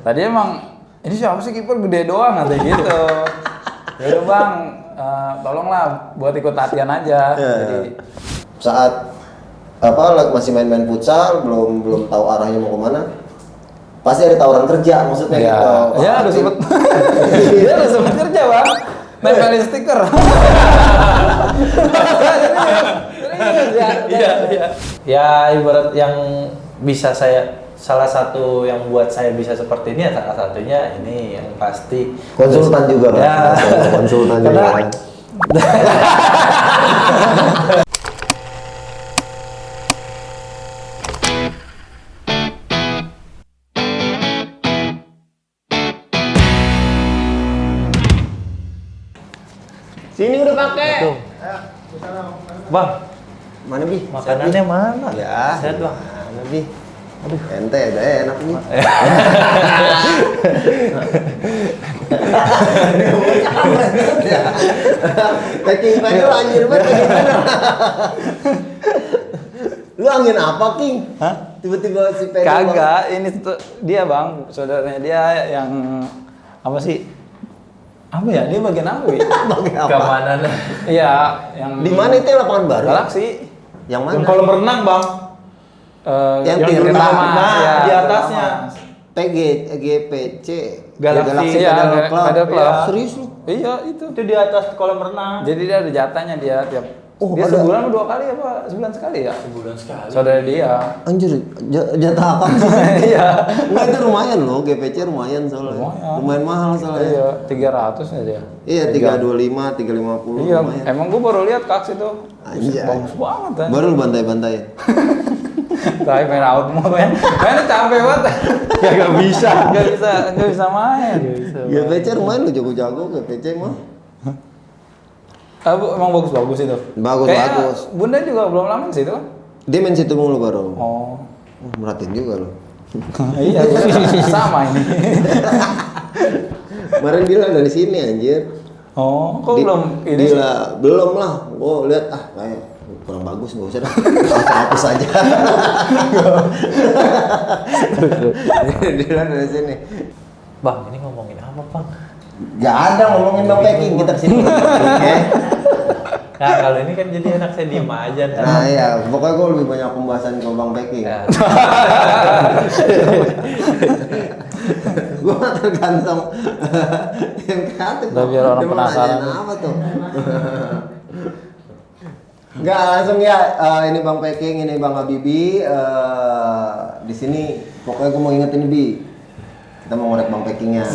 Tadi emang ini siapa sih kiper gede doang katanya gitu. Ya udah bang, tolonglah buat ikut latihan aja. Jadi saat masih main-main futsal, belum tahu arahnya mau kemana, pasti ada tawaran kerja maksudnya ya, gitu. Ya udah sempet, dia udah sempet kerja bang, nempelin stiker. Ya ibarat yang bisa salah satu yang buat saya bisa seperti ini ya salah satunya ini yang pasti Konsultan juga kan? Ya. Konsultan juga kan? Sini udah pakai. Bang, Mana Bi? makanannya mana? Ya. Sehat bang. Mana Bi? Aduh, ente udah enak nih. Packing lu anjir banget. Lu angin apa, King? Hah? Tiba-tiba si Pedro. Kagak, ini tuh dia bang, saudaranya dia yang apa sih? Apa ya? Dia bagian apa ya? Pakai apa? Keamanan. Iya, yang Di mana itu lapangan baru? Galaksi. Yang mana? Yang kolam renang bang. Yang di Tirta. Tamas, Nah, ya, di atasnya. PG, GPC, Galaxy, ya, Pedal Club. Pedal Club. Ya, serius lu? Iya itu. Itu di atas kolam renang. Jadi dia ada jatahnya dia tiap. Oh, dia ada. sebulan 2 kali apa? Sebulan sekali ya? Sebulan sekali. Saudara dia. Anjir, jatah apa sih? Iya. Enggak, itu lumayan loh, GPC lumayan soalnya. Lumayan. Lumayan mahal soalnya. Iya, 300 ya dia. Iya, 325, 350 Iya, lumayan. emang gua baru lihat kaks itu. Anjay. Bagus banget kan. Baru lu bantai-bantai. Tapi main out mulu ya. Mainnya capek banget. Gak bisa. Gak bisa main. GPC lumayan lu jago-jago GPC mah. Emang bagus-bagus itu. Bagus. Bunda juga belum lama sih itu kan. Dia main situ mulu baru. Oh. Merhatiin juga lu. Iya, sama ini. Kemarin bilang dari sini anjir. Oh, kok belum ini sih? Belum lah. Gua lihat kayak kurang bagus, enggak usah dah. Hapus aja. Dia bilang dari sini. Bang, ini ngomongin apa bang? Gak ada ngomongin bang packing kita kesini. Oke. Nah kalau ini kan jadi enak saya diem aja. Nah iya, pokoknya gue lebih banyak pembahasan ke bang packing. Ya. Gue tergantung yang kreatif. Udah biar orang Dia mau penasaran. nanyain apa tuh? Enggak langsung ya. Ini bang packing, ini bang Habibie. Di sini pokoknya gue mau ingetin Bi. Kita mau ngorek bang packingnya.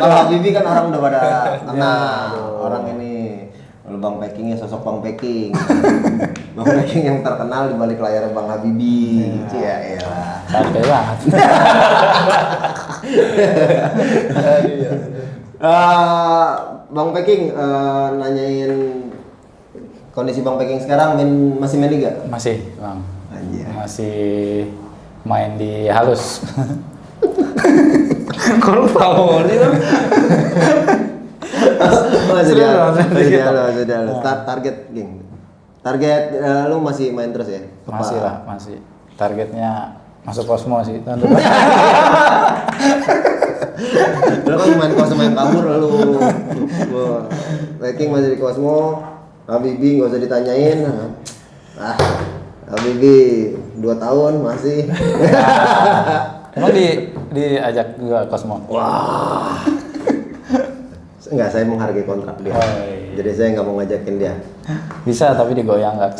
Kalau Habibie kan orang udah pada kenal. Orang ini kalau bang packingnya sosok bang packing. Bang packing yang terkenal di balik layar bang Habibie. Ya elah. Capek banget. Bang packing nanyain kondisi bang packing sekarang masih main liga? Masih, Bang. Anjir. Masih main di halus. Kok lu tahu sih lu? Sudah. Target, geng. Target lu masih main terus ya? Masih lah, masih. Targetnya masuk Cosmo sih tahun depan. Lu kan main Cosmo yang kabur lu. Packing masih di Cosmo. Habibie nggak usah ditanyain. Habibie 2 tahun masih. Emang diajak juga Cosmo? Wah. Enggak, saya menghargai kontrak dia. Oh, iya. Jadi saya nggak mau ngajakin dia. Bisa tapi digoyang nggak?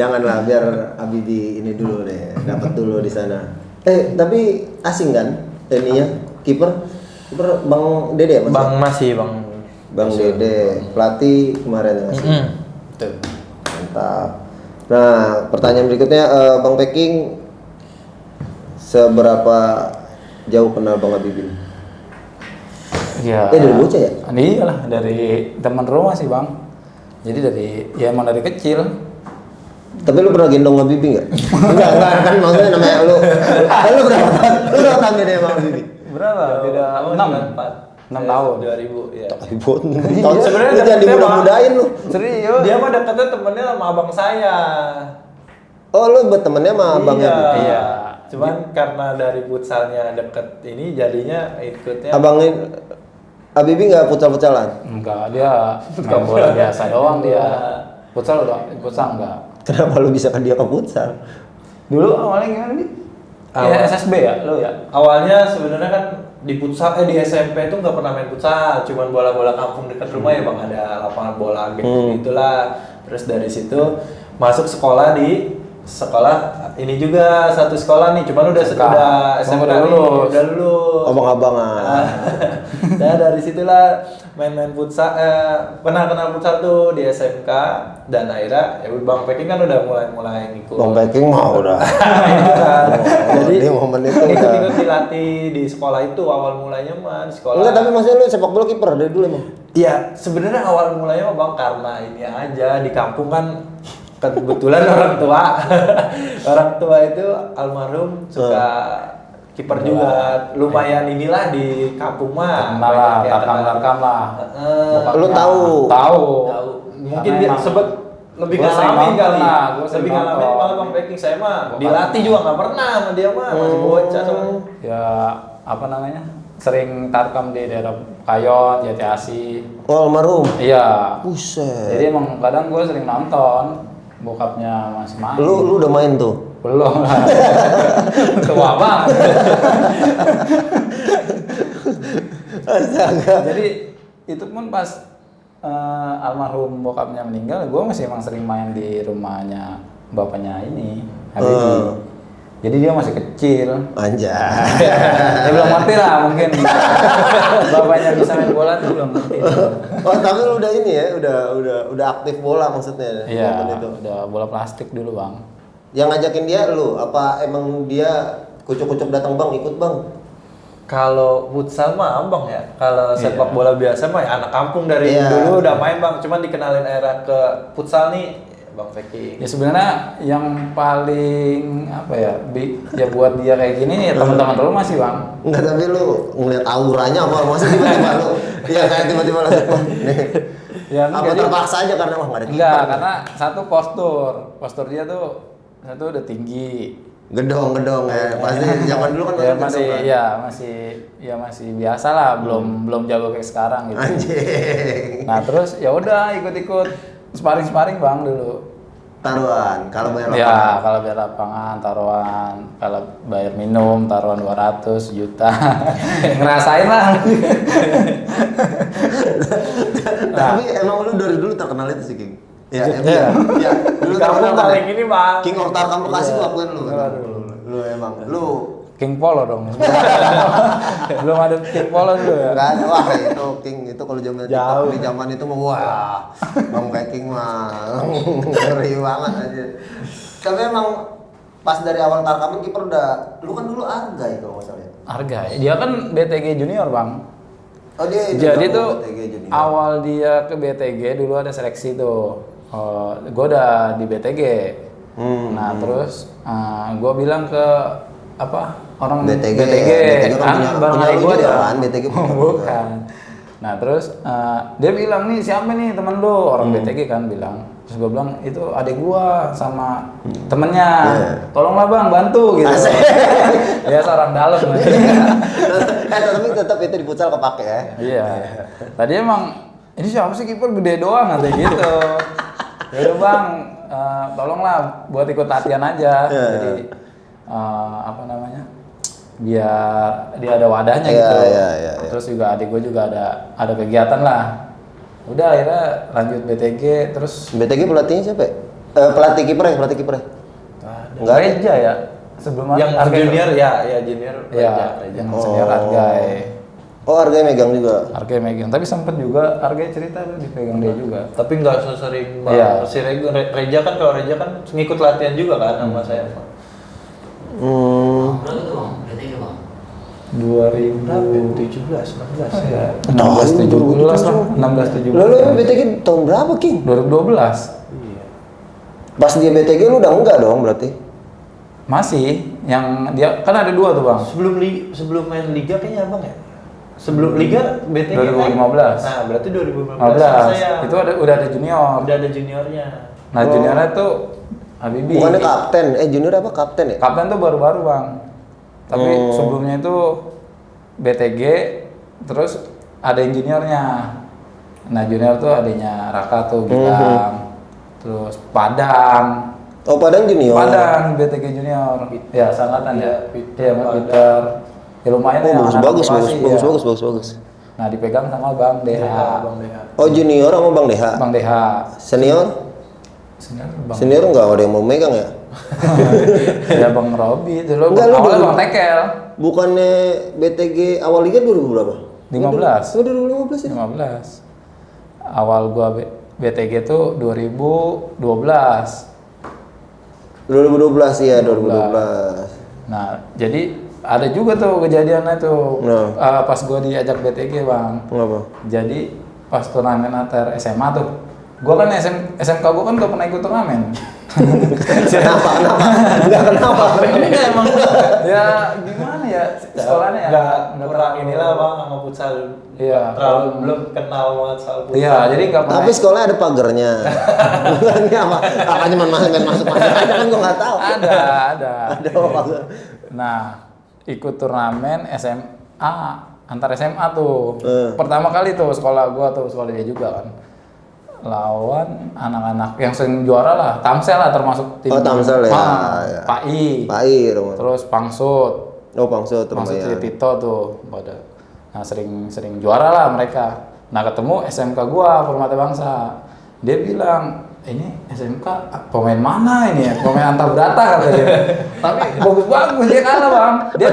Janganlah, biar Habibie ini dulu deh, dapat dulu di sana. Tapi asing kan ininya kiper Bang Dede ya? Bang masih bang. Bang Dede, pelatih kemarin masih. Tuh. Mantap. Nah, pertanyaan berikutnya, Bang Packing, seberapa jauh kenal Bang Habibie? Iya. Dari bocah ya? Iyalah, dari teman rumah sih Bang. Jadi emang dari kecil. Tapi lu pernah gendong Habibie nggak? Enggak, kan maksudnya namanya lu berapa tahun? Lu berapa tahun beda sama Habibie? Berapa? Beda 6. 6 tahun. 2000 ya. Ribut. Sebenarnya Lu jangan deketnya dimudah-mudahin lu. Serius? Dia mah deketnya temennya sama abang saya. Oh, lu bertemannya sama abangnya? Iya. Bu? Iya. Cuman karena dari futsalnya deket ini jadinya ikutnya. Abangnya Habibie nggak futsal-futsalan? Enggak, dia main bola biasa doang dia. Futsal udah, futsal enggak. Kenapa lu bisa ke dia ke futsal? Dulu awalnya gimana nih? Awal. Ya SSB ya, lo ya? Awalnya sebenarnya kan di futsal di SMP itu nggak pernah main futsal, cuman bola-bola kampung dekat rumah ya bang, ada lapangan bola gitu itulah. Terus dari situ masuk sekolah di sekolah ini juga satu sekolah nih, cuman udah SMK. SMK Udah nih, lulus. udah lulus. Abang-abangan. Nah dari situlah main-main futsal, kenal futsal tuh di SMK dan akhirnya ya Bang Peking kan udah mulai ngikut. Bang Peking mah udah. Jadi di momen itu udah. ikut dilatih di sekolah itu awal mulanya mah di sekolah. Enggak, tapi maksudnya lu sepak bola kiper dari dulu emang? Iya, sebenarnya awal mulanya mah Bang karena ini aja di kampung kan kebetulan orang tua itu almarhum suka kiper juga, lumayan inilah di kampung mah. Kenal lah, banyak yang kenal. tarkam lah. Lu tahu? Tahu. Tahu. Mungkin Karena dia emang sebut lebih gua sering ngalamin nonton kali. lah, gua sering Lebih ngalamin nonton. malah Bang Peking saya mah Gua dilatih juga nggak pernah sama dia mah masih bocah soalnya. Ya apa namanya? Sering tarkam di daerah Kayon, Jati Asih. Oh, almarhum. Iya. Buset. Jadi emang kadang gue sering nonton, bokapnya masih main. Lu udah main tuh? Belum lah. Tua banget. Astaga. Jadi itu pun pas almarhum bokapnya meninggal, gue masih emang sering main di rumahnya bapaknya ini, Habibie. Jadi dia masih kecil. Anjay. Ya belum ngerti lah mungkin. Bapaknya bisa main bola tuh belum ngerti. Oh, tapi lu udah ini ya, udah aktif bola maksudnya Iya, momen itu. udah bola plastik dulu bang. Yang ngajakin dia lu, apa emang dia kucuk-kucuk datang bang, ikut bang? Kalau futsal mah abang ya. Kalau sepak Iya. bola biasa mah ya anak kampung dari Iya. dulu udah main bang. Cuman dikenalin era ke futsal nih Bang Peking. Ya sebenarnya yang paling apa ya, ya buat dia kayak gini ya teman-teman dulu masih bang. Enggak, tapi lu ngeliat auranya apa? Maksudnya tiba-tiba lu, iya kayak tiba-tiba langsung, "Wah, nih." Ya Apa jadi terpaksa aja karena wah nggak ada enggak, kiper. karena satu postur dia tuh satu udah tinggi. Gedong ya. Pasti zaman dulu kan Ya gedong, masih kan? masih biasa lah, belum jago kayak sekarang gitu. Anjing. Nah terus ya udah ikut-ikut sparring bang dulu. Taruhan, kalau bayar Ya lapangan. kalau bayar lapangan taruhan, kalau bayar minum taruhan 200 juta. Ngerasain lah. Tapi emang lu dari dulu terkenal itu sih, King. Ya, Iya. ya. Dulu Kamu terkenal paling kan? ini bang. King of Tarkam Bekasi Iya. gua akuin lu. Aduh. Lu emang, lu King Polo dong. Belum ada King Polo dulu ya. enggak ada, wah itu King itu kalau zaman TikTok Jauh. di zaman itu mah wah, Bang Peking mah ngeri banget aja. Tapi emang pas dari awal Tarkam kiper udah, lu kan dulu Arga itu kalau nggak salah ya. Arga, dia kan BTG Junior bang. Oh dia Jadi gabung tuh BTG Junior. awal dia ke BTG dulu ada seleksi tuh. Gue udah di BTG. Nah terus gue bilang ke apa orang BTG kan kan bareng punya adik lu gue juga dia. kan, BTG punya lu Bukan. Nah terus dia bilang nih siapa nih temen lu, orang BTG kan bilang. Terus gue bilang itu adik gua sama temennya, tolonglah bang bantu gitu. Ya seorang dalam. Tapi tetap itu di futsal kepake ya. Iya. Tadi emang ini siapa sih kiper gede doang katanya gitu. Ya udah bang, tolonglah buat ikut latihan aja. Iya. Jadi apa namanya? Biar dia ada wadahnya Iya, gitu. iya. Terus juga adik gue juga ada kegiatan lah. Udah akhirnya lanjut BTG terus BTG pelatihnya siapa? Pelatih kiper ya? Enggak ada. Reja ya. Sebelum Yang Arga junior ya junior. Ya, Reja. yang senior Argai. Oh, Arga megang juga. Argai megang, tapi sempet juga Argai cerita tuh dipegang dia juga. Tapi nggak sesering Bang. Iya. Si Reja kan kalau Reja kan ngikut latihan juga kan sama saya. Berapa tuh bang? BTG bang? 2017, 16 ya. 16 17 lah, 16 17. Lalu BTG tahun berapa, King? 2012. Iya. Pas dia BTG lu udah enggak dong berarti? Masih yang dia kan ada dua tuh, Bang. Sebelum main liga kayaknya abang ya. Sebelum Liga BTG 2015. Nah, berarti 2015 15. saya. Itu udah ada junior. Udah ada juniornya. Nah, juniornya tuh Habibie. Bukannya kapten, junior apa kapten ya? Kapten tuh baru-baru bang. Tapi sebelumnya itu BTG, terus ada yang juniornya. Nah junior tuh adanya Raka tuh bilang, terus Padang. Oh Padang junior. Padang BTG junior. Ya sangkatan ya. Iya Peter. Ya lumayan ya. Bagus, anak bagus. Nah dipegang sama Bang Deha. Bang Deha. Oh junior sama Bang Deha. Bang Deha. Senior? Bang. Senior enggak ada yang mau megang ya? Ya Bang Robi dulu. Enggak, lu Awalnya dulu. Bang Tekel. Bukannya BTG awal liga 2000 berapa? 15. Oh 2015 ya? 15. Awal gua BTG tuh 2012. 2012 ya, 2012. Nah, jadi ada juga tuh kejadiannya tuh. Nah. Pas gua diajak BTG, Bang. Kenapa? Jadi pas turnamen antar SMA tuh. Gua kan SMK gua kan gak pernah ikut turnamen. Kenapa? Kenapa? Enggak emang ya gimana ya sekolahnya ya Nggak kurang inilah bang sama futsal. Iya. Belum kenal banget soal futsal. Iya, jadi nggak pernah. Tapi sekolah ada pagernya. Bukannya apa? Apa cuma masuk aja kan gua nggak tahu. Ada. Ada pagar. Nah, ikut turnamen SMA antar SMA tuh. Pertama kali tuh sekolah gua tuh sekolah dia juga kan. Lawan anak-anak yang sering juara lah, Tamsel lah termasuk tim. Oh Tamsel ya. Ya. PAI. Terus Pangsut. Oh Pangsut Pangsut Tito tuh pada. Nah, sering juara lah mereka. Nah, ketemu SMK gua Permata Bangsa. Dia bilang, "Ini SMK pemain mana ini ya? Pemain antar berata," kata dia. Tapi bagus dia kalah, Bang. Dia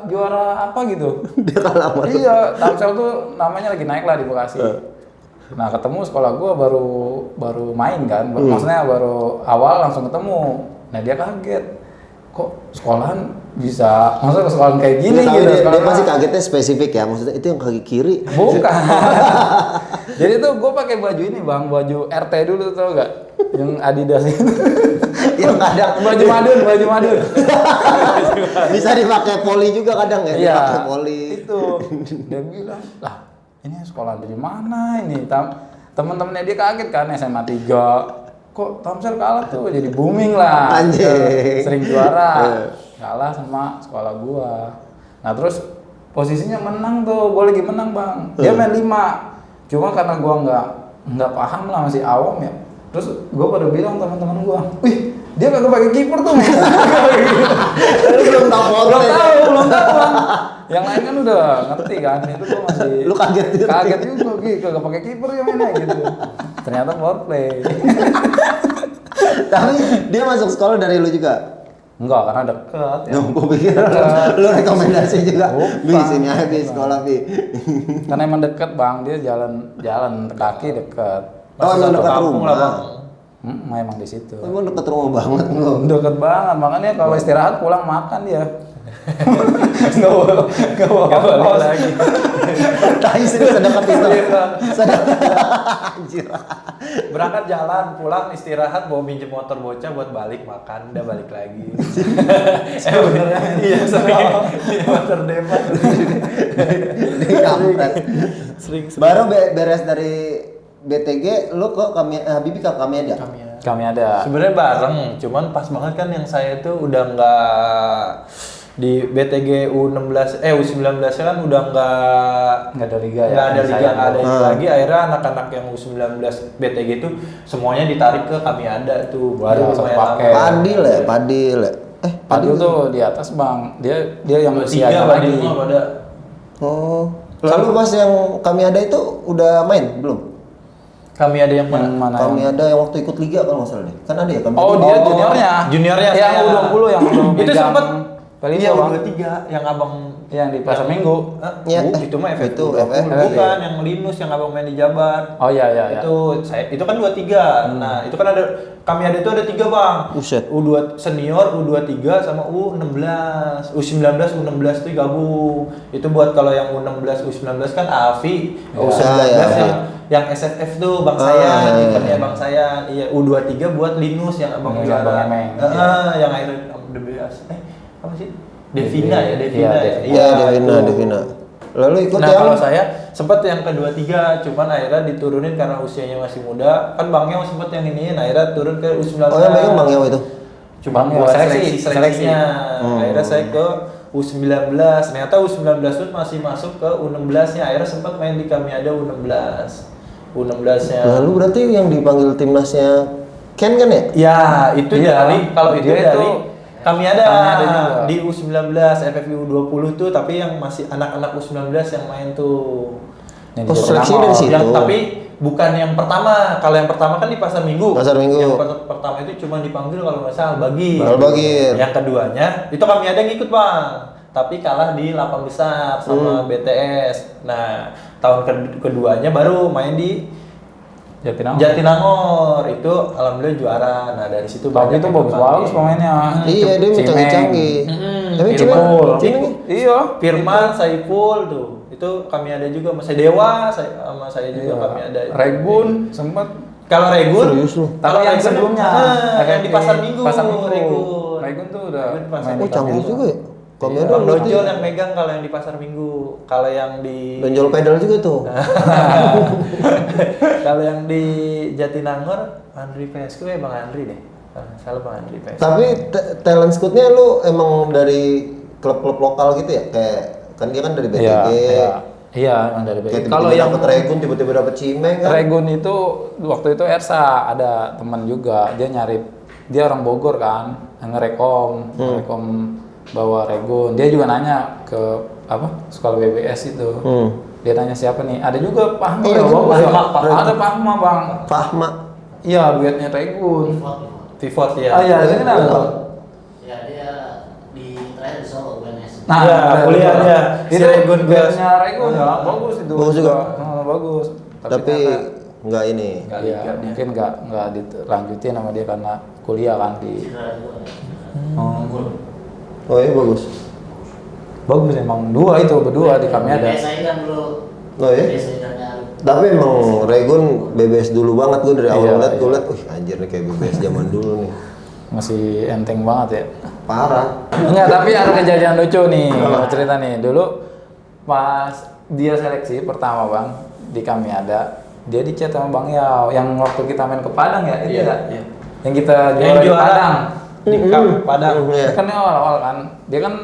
juara apa gitu. Dia kalah sama. Iya, Tamsel tuh namanya lagi naik lah di Bekasi. Nah, ketemu sekolah gua baru main kan. Maksudnya baru awal langsung ketemu. Nah, dia kaget. Kok sekolahan bisa, maksudnya sekolahan kayak gini Nggak tahu, gitu. dia pasti kagetnya spesifik ya, maksudnya itu yang kaki kiri. Bukan. Jadi tuh gue pakai baju ini bang, baju RT dulu tau gak? Yang Adidas itu. Yang kadang baju madun. bisa dipakai poli juga kadang ya, Iya. dipakai poli. Itu. Dia bilang, lah ini sekolah dari mana ini? Temen-temennya dia kaget kan SMA 3. Kok Tamsel kalah tuh jadi booming lah. Anjing. Sering juara. Kalah sama sekolah gua. Nah terus posisinya menang tuh, gua lagi menang bang. Dia main 5. Cuma karena gua nggak paham lah, masih awam ya. Terus gua pada bilang teman-teman gua, wih dia kagak pakai kiper tuh. Belum tahu Belum tahu bang. Yang lain kan udah ngerti kan, itu gua masih. Lu kaget juga. Kaget juga, kagak pakai kiper ya mainnya gitu. Ternyata power play. Tapi dia masuk sekolah dari lu juga. Enggak, karena deket ya. Gue pikir lu rekomendasi juga. Bi sini aja Bi sekolah Bi. Karena emang deket bang, dia jalan kaki deket. Oh yang dekat kampung rumah. lah, Bang. Emang di situ. Emang dekat rumah banget lu. Deket banget, makanya kalau istirahat pulang makan dia. Nggak boleh lagi. Tai serius sedekat itu. Anjir. Berangkat jalan, pulang istirahat, bawa minjem motor bocah buat balik makan, udah balik lagi. Bener iya sering motor depan. Di kampret. Sering. Baru beres dari BTG, lu ke Habibie ke kami ada. Kami ada. Sebenarnya bareng, cuman pas banget kan yang saya tuh udah nggak di BTG U16 U19 kan udah nggak Nggak ada liga ya. nggak ada liga Sayang. nggak ada ini lagi, akhirnya anak-anak yang U19 BTG itu semuanya ditarik ke kami ada tuh Baru baru lumayan pakai. lama. Padil ya. Padil tuh di atas bang, dia yang Tiga usianya lagi lagi. pada Oh. Lalu pas yang kami ada itu udah main belum? kami ada yang Yang mana? mana? Kami ada yang waktu ikut liga kalau nggak salah deh. Kan ada ya kami. Oh ada. dia juniornya. Juniornya yang saya. U20 yang Itu megang sempet Pelito iya bang. U23 yang abang Yang di Pasar Minggu. Ya, itu mah FF itu bukan FF. yang Linus yang abang main di Jabar. Oh iya. Itu kan 23. Nah, itu kan ada kami ada itu ada 3, Bang. Buset. U2 senior, U23 sama U16. U19, U16 itu gabung. Itu buat kalau yang U16, U19 kan Afi, U19 ya. yang SFF tuh Bang saya, eventnya Bang saya. Iya, U23 buat Linus yang abang Yang juara. Abang Emeng. Yang akhirnya The Beas. Apa sih? Devina ya, Devina. Iya, ya? Iya, Devina. Lalu ikut Nah yang kalau saya sempat yang kedua tiga, cuman akhirnya diturunin karena usianya masih muda. Kan Bang Yao sempat yang ini, akhirnya turun ke U19. Oh yang megang Bang Yao itu. Cuma Bang Yao, buat seleksi. seleksinya. Akhirnya saya ke U19. Ternyata U19 pun masih masuk ke U16-nya. Akhirnya sempat main di kami ada U16. U16-nya. Lalu berarti yang dipanggil timnasnya Ken kan ya? Ya, itu Iya, dari kalau itu dia dari itu kami ada juga. di U19, FFV U20 tuh, tapi yang masih anak-anak U19 yang main tuh. Yang Oh, di seleksi Jatinangor. dari situ. Yang tapi bukan yang pertama. Kalau yang pertama kan di Pasar Minggu. Pasar Minggu. Yang pertama itu cuma dipanggil kalau nggak salah Albagir. Albagir. Yang keduanya itu kami ada yang ikut Bang. Tapi kalah di lapang besar sama BTS. Nah, tahun keduanya baru main di Jatinangor itu alhamdulillah juara. Nah dari situ Tapi itu yang bagus-bagus pemainnya. Iya dia Cimeng. canggih-canggih. Tapi Firman. Cimeng Iya. Firman, Saiful tuh itu kami ada juga, sama saya Dewa, sama saya juga Iya. kami ada. Regun sempat. Kalau Regun, Serius lu? kalau Tapi yang Regun, sebelumnya, yang di Pasar Minggu, Pasar Minggu. Regun. Regun tuh udah Regun di Pasar main Oh di canggih Jatinangor. juga ya. Kami ada Bang berarti Dojol yang megang kalau yang di Pasar Minggu. Kalau yang di Donjol pedal juga tuh. kalau yang di Jatinangor, Andri PSQ ya Bang Andri deh. Kalau nggak salah Bang Andri PSQ. Tapi talent scoutnya lu emang dari klub-klub lokal gitu ya? Kayak kan dia kan dari BTG. Iya, iya. Iya, emang dari Kayak BTG. tiba-tiba Kalau yang dapet Regun, tiba-tiba dapet Cimeng kan? Regun itu waktu itu Ersa ada teman juga, dia nyari, dia orang Bogor kan, ngerekom bawa Regun. Dia juga nanya ke apa sekolah BBS itu. Dia tanya siapa nih? Ada juga Pahma. Oh, ya, Regun, bagus ya. Regun. Ada Pahma bang. Fahma. Iya duetnya Regun. Pivot ya. Ah iya, ini kenal bang. Ya dia di terakhir di Solo UNS. Nah, Iya, ada kuliah juga. dia. Si Itu Regun duetnya Regun ya, bagus itu. Bagus juga. Bagus. Tapi ternyata- nggak ini. Nggak Iya, liga dia. mungkin nggak dilanjutin sama dia karena kuliah kan di. Cedera juga. Oh iya bagus. Bagus emang berdua di kami ada. BSI kan dulu. Oh iya? BSI dan Nyaru. Tapi emang Regun BBS dulu banget gue dari awal Iya, ngeliat gue iya. liat, wih anjir nih kayak BBS zaman dulu nih. Masih enteng banget ya. Parah. Enggak, tapi ada kejadian lucu nih, mau cerita nih. Dulu pas dia seleksi pertama bang di kami ada, dia di chat sama Bang Yao yang waktu kita main ke Padang ya, itu Iya, ya? iya. Yang kita Yang juara di juara Padang. di Cup Padang. Iya. Kan awal-awal kan, dia kan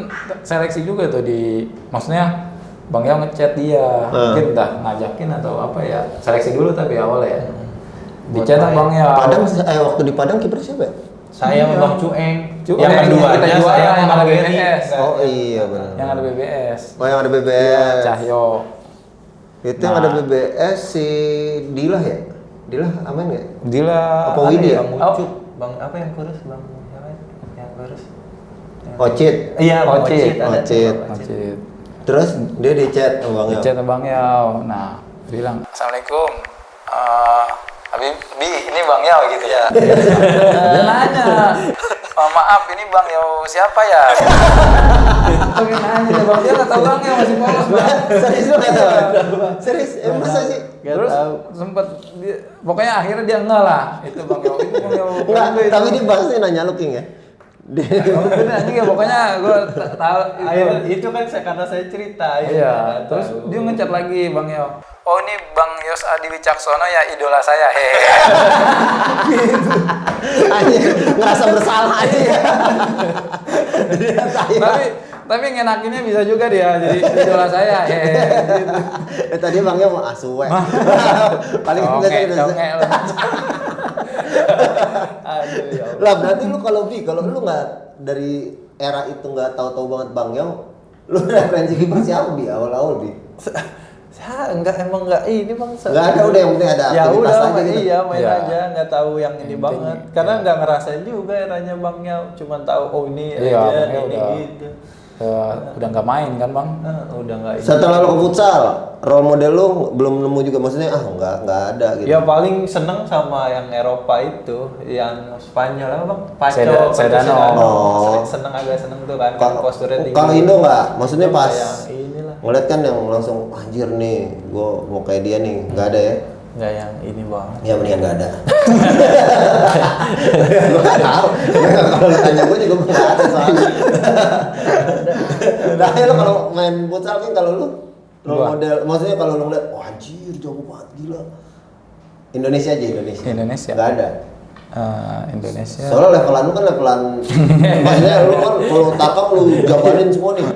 seleksi juga tuh di, maksudnya Bang Yao ngechat dia, mungkin udah ngajakin atau apa ya, seleksi dulu tapi awal ya. Di Buat chat sama main. Bang Yao. Padang waktu di Padang kiper siapa ya? Saya sama Iya. Bang Cueng. Cueng, Yang yang keduanya kita juara, saya yang sama ada Gary. BBS. Oh iya benar. Yang ada BBS. Oh yang ada Iya, BBS. Cahyo. Itu yang Nah. ada BBS si Dilah ya? Dilah aman nggak? Dila. Apa ada Widi ya? Bang Oh, Ucup. Bang apa yang kurus? Bang siapa ya? Yang kurus. Ocit. Iya, Bang Ocit. Ocit. ada tuh, Ocit. Bang Ocit. Macet. Terus dia di chat sama Bang Yao. Chat Bang Yao. Nah, bilang, "Assalamualaikum. Habib, ini Bang Yao gitu ya." Dia nanya, "Maaf, ini Bang Yao siapa ya?" Tapi nanya dia, Bang dia nggak tahu Bang Yao masih polos Bang. Serius lu nggak tahu? Serius? Masa sih? Nggak Terus tahu. sempet pokoknya akhirnya dia enggak lah. Itu Bang Yao, itu Bang Yao. Enggak, Itu. tapi dia bahasnya nanya lu King ya? Oh, bener anjing ya, pokoknya gue tahu Itu kan karena saya cerita. Iya, terus dia ngechat lagi Bang Yao. "Oh ini Bang Yos Adi Wicaksono ya idola saya." Hehehe. Anjir, ngerasa bersalah aja ya. Dia saya. tapi ngenakinnya bisa juga dia jadi idola saya. Hehehe. Gitu. Tadi Bang Yao mau asuwe. Paling Oke, biasa udah. oke lah. Aduh ya Allah. Lah berarti lu kalau lu nggak dari era itu nggak tahu-tahu banget Bang Yao, lu referensi kiper siapa Bi awal-awal Bi? Saya emang enggak ini Bang. Nggak ada, udah yang penting ada Ya aktivitas udah aja gitu. iya main Ya. aja, nggak tahu yang ini Yang banget. penting, Karena ya. nggak ngerasain juga eranya Bang Yao, cuman tahu oh ini Iya, aja, Bang Yao ini udah. gitu. Udah nggak main kan Bang? Udah nggak ini. Setelah lu ke futsal, role model lu belum nemu juga maksudnya nggak ada gitu. Ya paling seneng sama yang Eropa itu, yang Spanyol apa Bang? Sedano. Oh. Seneng agak seneng tuh kan, Kalau posturnya tinggi. kalau Indo nggak, maksudnya Indo pas kayak inilah. ngeliat kan yang langsung anjir nih, gua mau kayak dia nih, nggak ada ya? Nggak yang ini banget. Ya mendingan nggak ada. Gua nggak tahu. Kalau lu tanya gua juga nggak ada soalnya. Nah, lu kalau main futsal kan kalau lu Role model, maksudnya kalau lu ngeliat, wah anjir jago banget, gila. Indonesia aja, Indonesia. Gak ada. Indonesia. Soalnya levelan lu kan levelan, maksudnya lu kan kalau Tarkam lu jabanin semua nih.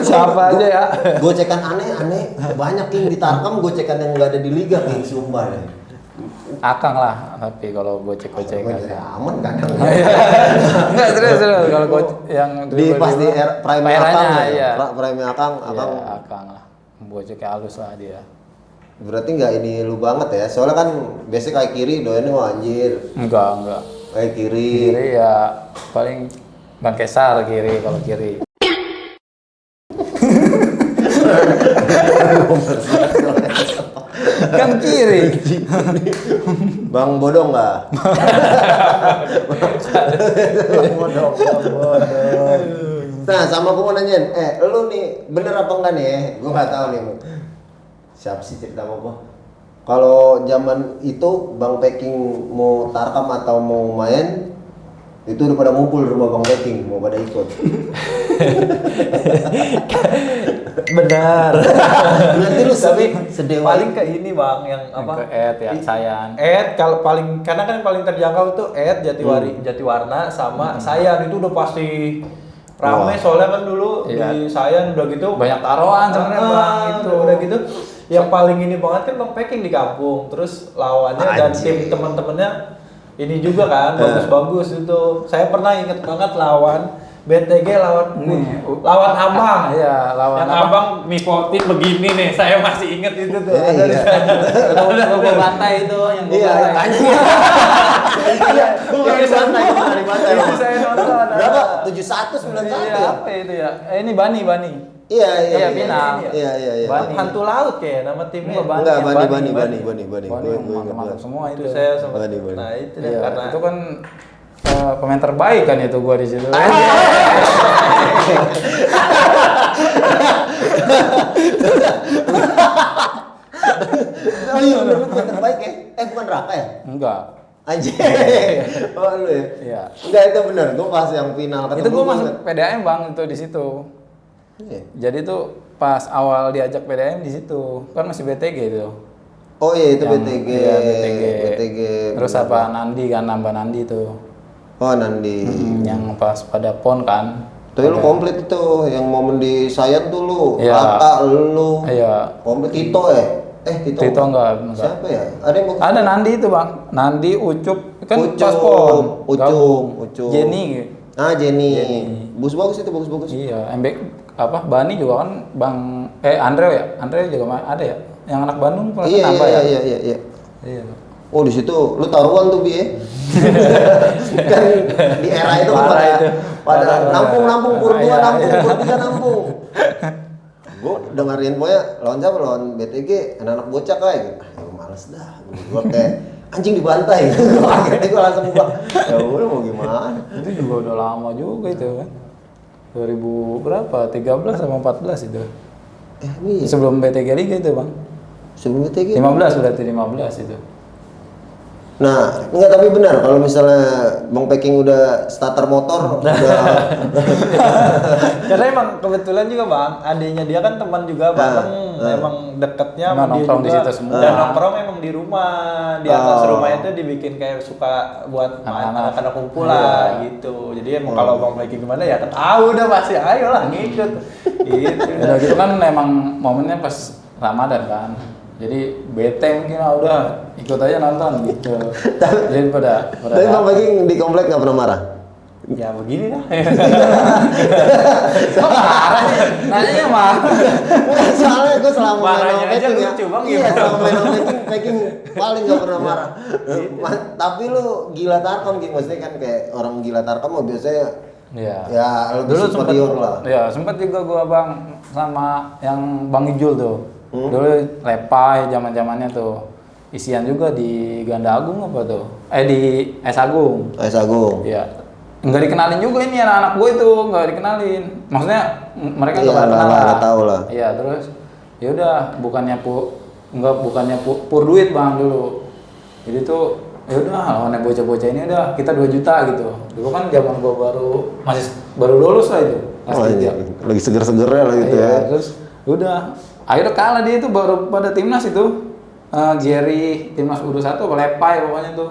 Siapa aja ya? Gocekan aneh-aneh, banyak King di Tarkam, gocekan yang nggak ada di liga King, sumpah deh. Akang lah, tapi kalau gocek-gocek Ya, aman kadang. Enggak serius kalau yang Di pas di prime Akang ya, iya. Prime Akang, Iya, Akang lah. Goceknya halus lah dia. Berarti nggak ini lu banget ya, soalnya kan biasanya kayak kiri doainnya wah anjir. Enggak. Kayak kiri. Kiri ya paling Bang Kesar kiri kalau kiri. Kan kiri. Bang Bodong nggak? Bang Bodong. Nah, sama aku mau nanyain, lu nih bener apa enggak nih? Gue nggak tahu nih. Siapa sih cerita sama gua? Kalau zaman itu Bang Packing mau Tarkam atau mau main, itu udah pada ngumpul di rumah Bang Packing, mau pada ikut. Benar. Berarti lu sedewa paling ke ini bang yang apa? Ke Ed ya, Sayan. Kalau paling karena kan paling terjangkau tuh Jatiwarna sama Sayan itu udah pasti rame. Wah. Soalnya kan dulu Iya. di Sayan udah gitu Banyak taruhan sebenarnya Bang itu. udah gitu yang paling ini banget kan Bang Packing di kampung, terus lawannya dan tim teman-temannya ini juga kan bagus-bagus itu. Saya pernah inget banget lawan BTG lawan Abang. Iya, lawan yang Abang mipotin begini nih, saya masih inget itu tuh. Iya, iya. Gua bantai itu yang gua Iya, bantai. anjing. Iya, gua di bantai, di bantai. Itu saya nonton. Berapa? 71 91 Iya, ya? apa itu ya? Ini Bani. Iya, Iya, final. Iya. Bani. Hantu laut kayak nama timnya. Enggak, Enggak, Bani. Bani. Bani Gua yang ingat mantap banget. semua itu. Itu saya sempat. Bani. Nah, itu deh Iya, karena itu kan pemain terbaik kan itu gua di situ. Oh iya, bener lu terbaik ya? Bukan Raka ya? Enggak. Anjir. Oh lu ya? Iya. Enggak, itu bener. Gua pas yang final ketemu. Itu gua masuk PDAM Bang itu di situ. Iya. Jadi tuh pas awal diajak PDAM di situ. Kan masih BTG itu. Oh iya, itu Yang- BTG. Iya, BTG. Terus bener. apa Nandi kan, nambah Nandi tuh. Oh, Nandi. Yang pas pada PON kan. Tapi lu komplit itu, yang momen di Sayan tuh lu, Iya. Raka, lu. Iya. Komplit Tito ya? Tito enggak. Siapa ya? Ada yang bagus? Ada Nandi itu Bang. Nandi, Ucup kan Ucup, pas PON. Gabung. Ucup. Jenny. Jenny. Jenny. Bagus itu, bagus. Iya, MB apa Bani juga kan Bang Andre ya? Andre juga ada ya? Yang anak Bandung pernah Iya. nambah ya? Iya. Oh, di situ lu taruhan tuh, Bi ya. Kan di era itu kan Parah itu. pada Parah. nampung pur 2 Iya, nampung, iya. pur 3 nampung. Gue dengerin pokoknya lawan siapa, lawan BTG, anak-anak bocah kayak gitu. Gue males dah. Gue kayak anjing dibantai. Akhirnya gue langsung gua, ya udah mau gimana. Itu juga udah lama juga itu kan. 2000 berapa? 13 sama 14 itu. Iya. Sebelum BTG Liga itu, Bang. Sebelum BTG. 15 berarti 15 itu. Nah, enggak, tapi benar kalau misalnya Bang Packing udah starter motor udah karena emang kebetulan juga bang, adiknya dia kan teman juga bareng, emang deketnya Emang sama dia nongkrong di juga. situ semua. Dan nongkrong emang di rumah, di atas rumah itu dibikin kayak suka buat main Anak-anak. anak-anak kumpul lah gitu. Jadi emang kalau Bang Packing gimana ya tahu udah pasti ayo lah ngikut. Gitu. Udah gitu kan emang momennya pas Ramadan kan. Jadi bete mungkin udah ikut aja nonton gitu. Jadi pada Tapi Bang Packing di komplek nggak pernah marah? Ya begini lah. nanya mah. Soalnya gue selama main Marahnya sama aja Packing ya, lucu, Bang, iya gimana? selama main sama Packing paling nggak pernah marah. Tapi lu gila Tarkam gitu, maksudnya kan kayak orang gila Tarkam mah biasanya Iya. ya lebih superior lah. Ya sempat juga gua Bang sama yang Bang Ijul tuh. Dulu lepai zaman-zamannya tuh. Isian juga di Ganda Agung apa tuh? Di S Agung. AS Agung. Iya. Enggak dikenalin juga ini anak-anak gue itu, enggak dikenalin. Maksudnya mereka Iya, enggak kenal. nggak tahu lah. Iya, terus ya udah bukannya pur duit Bang dulu. Jadi tuh ya udah lawannya bocah-bocah ini udah kita 2 juta gitu. Dulu kan zaman gua baru lulus lah itu. Kelas Oh, tiga. iya. Lagi seger-segernya lah gitu Iya, ya. terus udah Akhirnya kalah dia itu baru pada timnas itu. Jerry timnas U21 Lepai pokoknya tuh.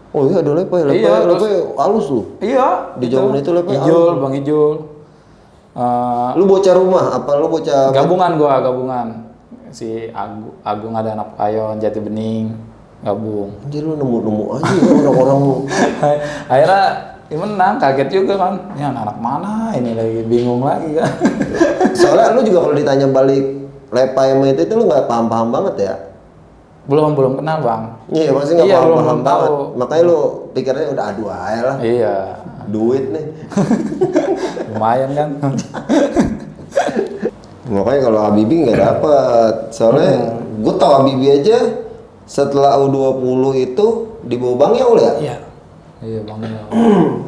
Oh iya ada Lepai, Iya, Lepai halus lu. Iya. Di zaman itu Lepai Ijul, halus. Bang Ijul. Lu bocah rumah apa lu bocah Gabungan. Si Agung ada anak Payon, Jati Bening, gabung. Anjir lu nemu-nemu aja ya orang-orang lu. Akhirnya ya menang, kaget juga kan. Ini anak mana ini lagi bingung lagi kan. Soalnya lu juga kalau ditanya balik Lepai sama itu lu nggak paham-paham banget ya. belum kenal Bang. Iya masih nggak Iya, paham-paham belum banget. tahu. Makanya lu pikirnya udah adu aja lah. Iya. Duit nih. Lumayan kan. Makanya kalau Habibie nggak dapet. Soalnya gue tau Habibie aja setelah U20 itu di bawah Bang Yaul ya. Iya. Iya Bang.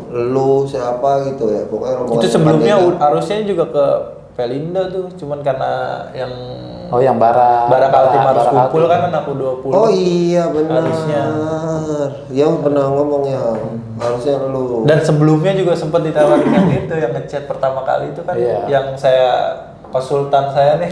Lu siapa gitu ya. Pokoknya rombongan Itu sebelumnya Pandega. harusnya juga ke Pelindo tuh, cuman karena yang Oh yang Bara Kaltim harus Bara kumpul Kaltim. kan anak U20. Oh iya benar. Harusnya. Yang pernah ngomong ya. Harusnya lu. Dan sebelumnya juga sempat ditawarin yang itu, yang ngechat pertama kali itu kan, Iya. yang saya konsultan saya nih.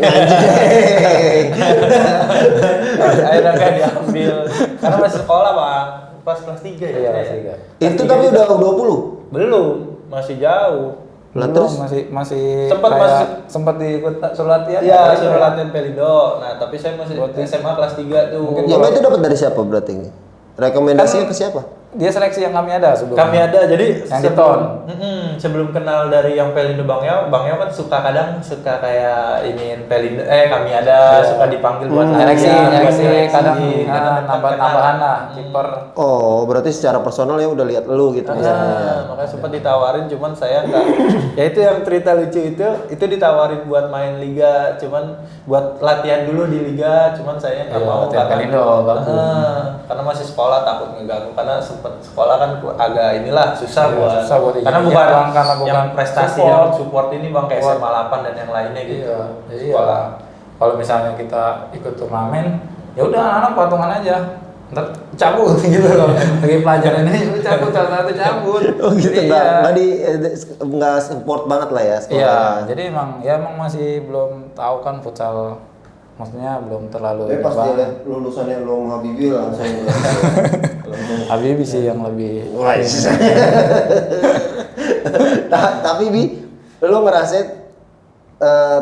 Akhirnya kan diambil karena masih sekolah Bang, pas kelas 3 ya. Iya, saya. kelas tiga. Itu tapi udah U20. Belum, masih jauh. Lah Belum, terus masih Sempat kayak masuk- sempat diikut suruh latihan. Iya, suruh latihan Pelindo. Nah, tapi saya masih SMA kelas 3 tuh. yang itu dapat dari siapa berarti ini? Rekomendasinya ke siapa? Dia seleksi yang kami ada sebelumnya. Kami ada, jadi Yang di ton. sebelum kenal dari yang Pelindo Bang Yao kan kadang suka kayak iniin Pelindo, kami ada, Iya. suka dipanggil buat Nyeleksi latihan, kadang kadang nambah-nambahan lah kiper. Oh, berarti secara personal ya udah lihat lu gitu misalnya. Makanya sempat ditawarin, cuman saya nggak. Ya itu yang cerita lucu itu ditawarin buat main liga, cuman buat latihan dulu di liga, cuman saya nggak Iya, mau latihan Pelindo, bagus. karena masih sekolah takut ngeganggu, karena sempet sekolah kan agak inilah susah Iya, buat. susah buat karena izin. bukan Ya, Bang, karena bukan yang prestasi support. yang support ini Bang kayak Support. SMA 8 dan yang lainnya gitu. Iya. Sekolah. Kalau misalnya kita ikut turnamen, ya udah anak-anak patungan aja. Ntar cabut gitu loh. Lagi pelajaran ini lu cabut satu cabut. Oh gitu Jadi, nggak iya. nggak support banget lah ya sekolah. Iya, jadi emang masih belum tahu kan futsal, maksudnya belum terlalu. Tapi pas Bang. dia lihat lulusannya lu sama Habibie langsung Habibie sih yang lebih. Tapi Bi, lu ngerasain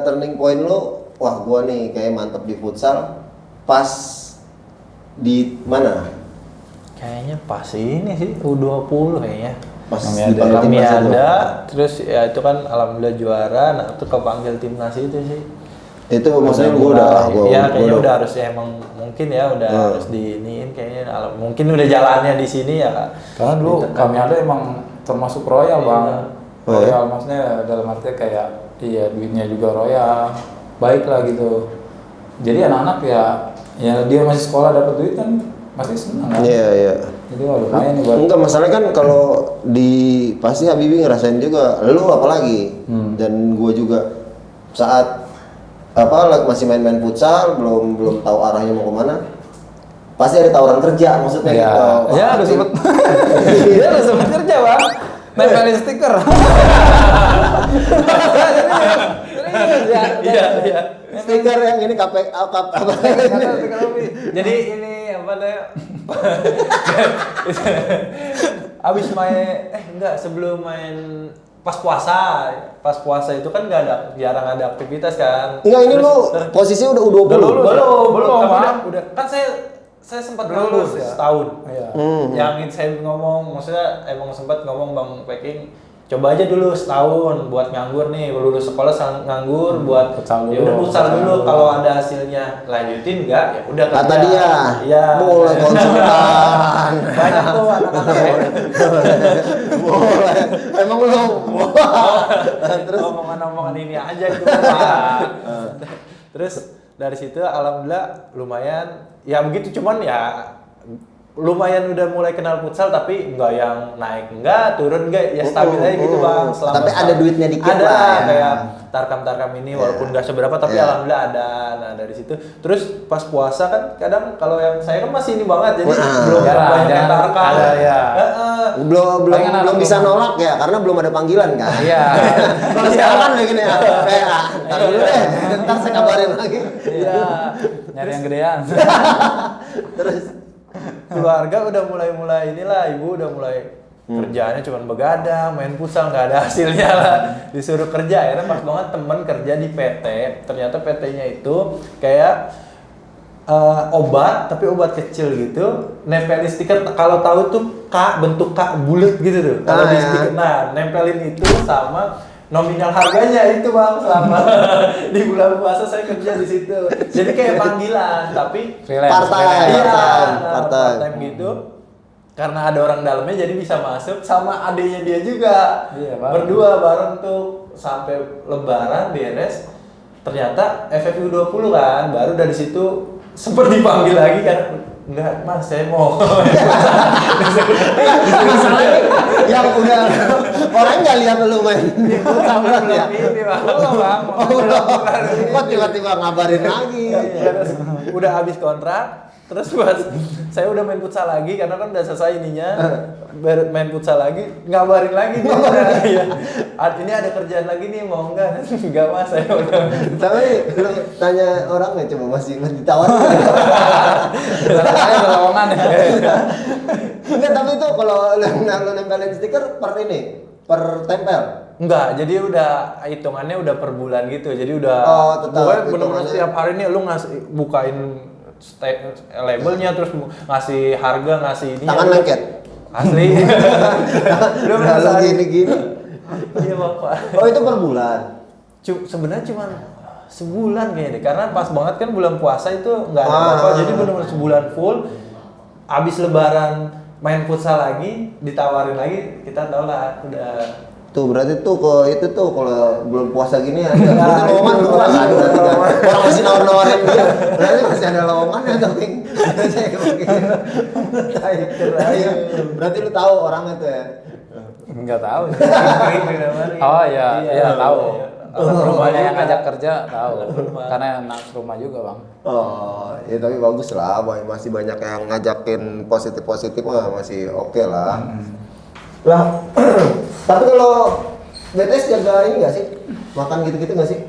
turning point lu, wah gua nih kayak mantep di futsal pas di mana? Kayaknya pas ini sih U20 kayaknya. Pas Kami di ada. panggil Kami timnas itu. ada, terus ya itu kan alhamdulillah juara, nah itu kepanggil timnas itu sih. Itu maksudnya gua Iya kayaknya udah harusnya emang mungkin ya udah harus diiniin kayaknya mungkin udah jalannya di sini ya. Karena dulu kami ada emang termasuk royal bang. Oh, ya? Royal maksudnya dalam arti kayak iya duitnya juga royal, baik lah gitu. Jadi anak-anak ya dia masih sekolah dapat duit kan pasti senang kan. Iya iya. Jadi wah lumayan nih buat. Enggak masalah kan kalau di pasti Habibie ngerasain juga, lu apalagi dan gua juga saat masih main-main futsal belum tahu arahnya mau kemana, pasti ada tawaran kerja maksudnya Ya, gitu. ya udah sempet, dia udah sempet kerja bang, nempelin stiker. Iya. Stiker yang ini KP apa Jadi ini apa namanya? Abis main sebelum main pas puasa itu kan jarang ada aktivitas kan. enggak ini Terus- lu terus- posisinya udah U20. Udah lulus. belum Bang. udah kan saya sempat Belum nganggur lulus ya? setahun. Iya. Yang saya ngomong, maksudnya emang sempat ngomong Bang Peking, coba aja dulu setahun buat nganggur nih, lulus sekolah nganggur buat Futsal dulu. ya udah futsal Futsal dulu, dulu. kalau ada hasilnya lanjutin enggak ya udah Kata kerja. dia, Iya. boleh konsultan. Banyak tuh anak-anak ya. Boleh. Emang lu Terus omongan-omongan ini aja itu Pak. Terus dari situ alhamdulillah lumayan ya begitu, cuman ya lumayan udah mulai kenal futsal tapi enggak yang naik enggak turun enggak ya stabil aja gitu Bang. Selama Tapi ada setahun. duitnya dikit ada lah ya. kayak tarkam ini walaupun nggak seberapa tapi alhamdulillah ada. Nah dari situ terus pas puasa kan kadang kalau yang saya kan masih ini banget jadi belum banyak yang tarkam. Ada ya. Belum bisa nolak ya karena belum ada panggilan kan. Iya. Kalau sekarang kan begini ya. Ntar dulu deh, ntar saya kabarin lagi. Iya. Nyari yang gedean. Terus Keluarga udah mulai inilah, ibu udah mulai kerjaannya cuma begadang, main futsal nggak ada hasilnya lah, disuruh kerja. Akhirnya pas banget temen kerja di PT, ternyata PT-nya itu kayak obat tapi obat kecil gitu, nempelin stiker. Kalau tahu tuh bentuk K bulat gitu tuh. Kalau di stiker, nah nempelin itu sama nominal harganya itu bang selama di bulan puasa saya kerja di situ. Jadi kayak panggilan tapi part-time gitu. Karena ada orang dalamnya jadi bisa masuk sama adenya dia juga. Iya, Berdua bareng tuh sampai lebaran beres. Ternyata FFU 20 kan, baru dari situ sempat dipanggil lagi kan. Enggak, Mas, saya mau. masalahnya yang udah orang nggak lihat lu main sama ya. Ini bang. Kok tiba-tiba ngabarin lagi. Udah habis kontrak, terus pas saya udah main futsal lagi karena kan udah selesai ininya, main futsal lagi, ngabarin lagi dia. Ini ada kerjaan lagi nih, mau enggak? Enggak Mas, saya udah. Tapi lu tanya orang nggak coba masih ditawarin. Saya ada lowongan ya. Enggak, tapi itu kalau lu nempelin stiker per tempel. Enggak, jadi udah hitungannya udah per bulan gitu. Jadi udah tetap pokoknya bener-bener hitungannya. setiap hari nih lu bukain labelnya terus ngasih harga, ngasih ini. Tangan lengket. Asli. Lu Kalau gini-gini. Iya, Bapak. Oh, itu per bulan. Sebenarnya cuma sebulan kayaknya deh, karena pas banget kan bulan puasa itu nggak ada apa-apa, jadi benar-benar sebulan full. Abis lebaran main futsal lagi, ditawarin lagi, kita tahu lah udah. Tuh berarti tuh kalau bulan puasa gini ada berarti lowongan tuh kan berarti kan. Orang masih nawarin dia. Berarti masih ada lowongannya tapi saya kepikiran. Berarti lu tahu orangnya tuh ya. Enggak tahu. Oh iya tahu. Rumahnya yang ngajak kerja tahu. Karena anak rumah juga, Bang. Oh, ya tapi bagus lah, masih banyak yang ngajakin positif mah masih oke lah. Lah, tapi kalau BTS jaga ini nggak sih? Makan gitu-gitu nggak sih?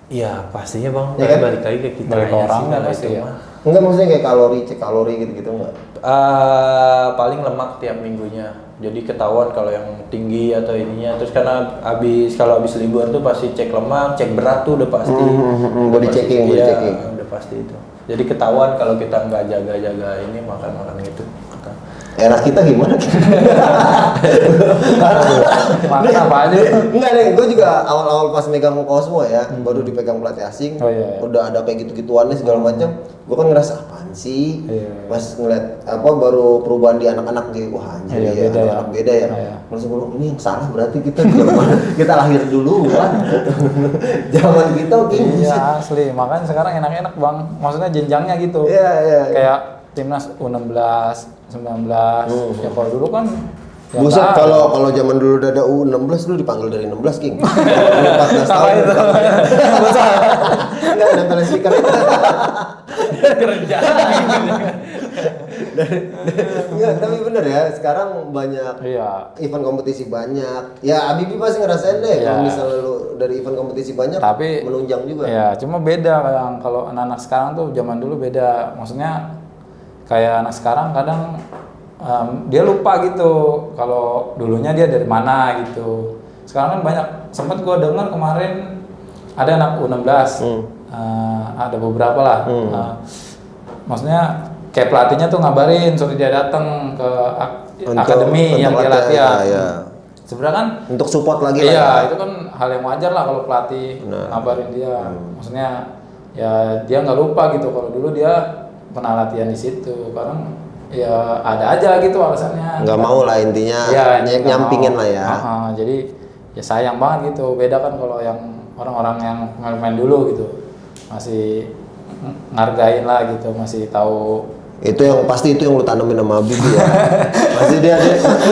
Iya pastinya bang, Ya kan? balik lagi ke kita Balik ke orang sih, pasti ya. Enggak, maksudnya kayak cek kalori gitu-gitu nggak? Paling lemak tiap minggunya, jadi ketahuan kalau yang tinggi atau ininya. Terus karena kalau habis libur tuh pasti cek lemak, cek berat tuh udah pasti. Body checking. Udah pasti itu. Jadi ketahuan kalau kita nggak jaga ini makan gitu. Era kita gimana? Makan apa aja? Enggak nih, gue juga awal-awal pas megang Cosmo ya, baru dipegang pelatih asing, udah ada kayak gitu-gituannya segala macam. Gue kan ngerasa apaan sih? Pas ngeliat baru perubahan di anak-anak gitu, wah anjir ya, anak beda ya. Terus gue bilang, ini yang salah berarti kita lahir dulu kan. Zaman kita Iya asli, makanya sekarang enak-enak Bang. Maksudnya jenjangnya gitu. Iya. Kayak timnas U16, 19. Ya kalau dulu kan ya buset, kalau zaman dulu udah ada U16 dulu dipanggil dari 16 King. 14 tahun. Enggak nempel stiker. Kerja. Enggak, tapi bener ya, sekarang banyak event kompetisi banyak. Ya Habibie pasti ngerasain deh kalau misalnya lu dari event kompetisi banyak tapi menunjang juga. Ya, cuma beda kalau anak-anak sekarang tuh zaman dulu beda. Maksudnya kayak anak sekarang kadang dia lupa gitu kalau dulunya dia dari mana gitu. Sekarang kan banyak, sempat gua dengar kemarin ada anak U16, ada beberapa lah. Maksudnya kayak pelatihnya tuh ngabarin suruh dia datang ke akademi yang dia latihan. Sebenarnya kan untuk support lagi lah. Iya, itu kan hal yang wajar lah kalau pelatih ngabarin dia. Maksudnya ya dia nggak lupa gitu kalau dulu dia pernah latihan di situ. Sekarang ya ada aja gitu alasannya. Nggak mau lah intinya, nyampingin lah ya. Jadi ya sayang banget gitu. Beda kan kalau yang orang-orang yang main dulu gitu masih ngargain lah gitu, masih tahu. Itu yang pasti itu yang lu tanemin sama Habibie ya. Masih dia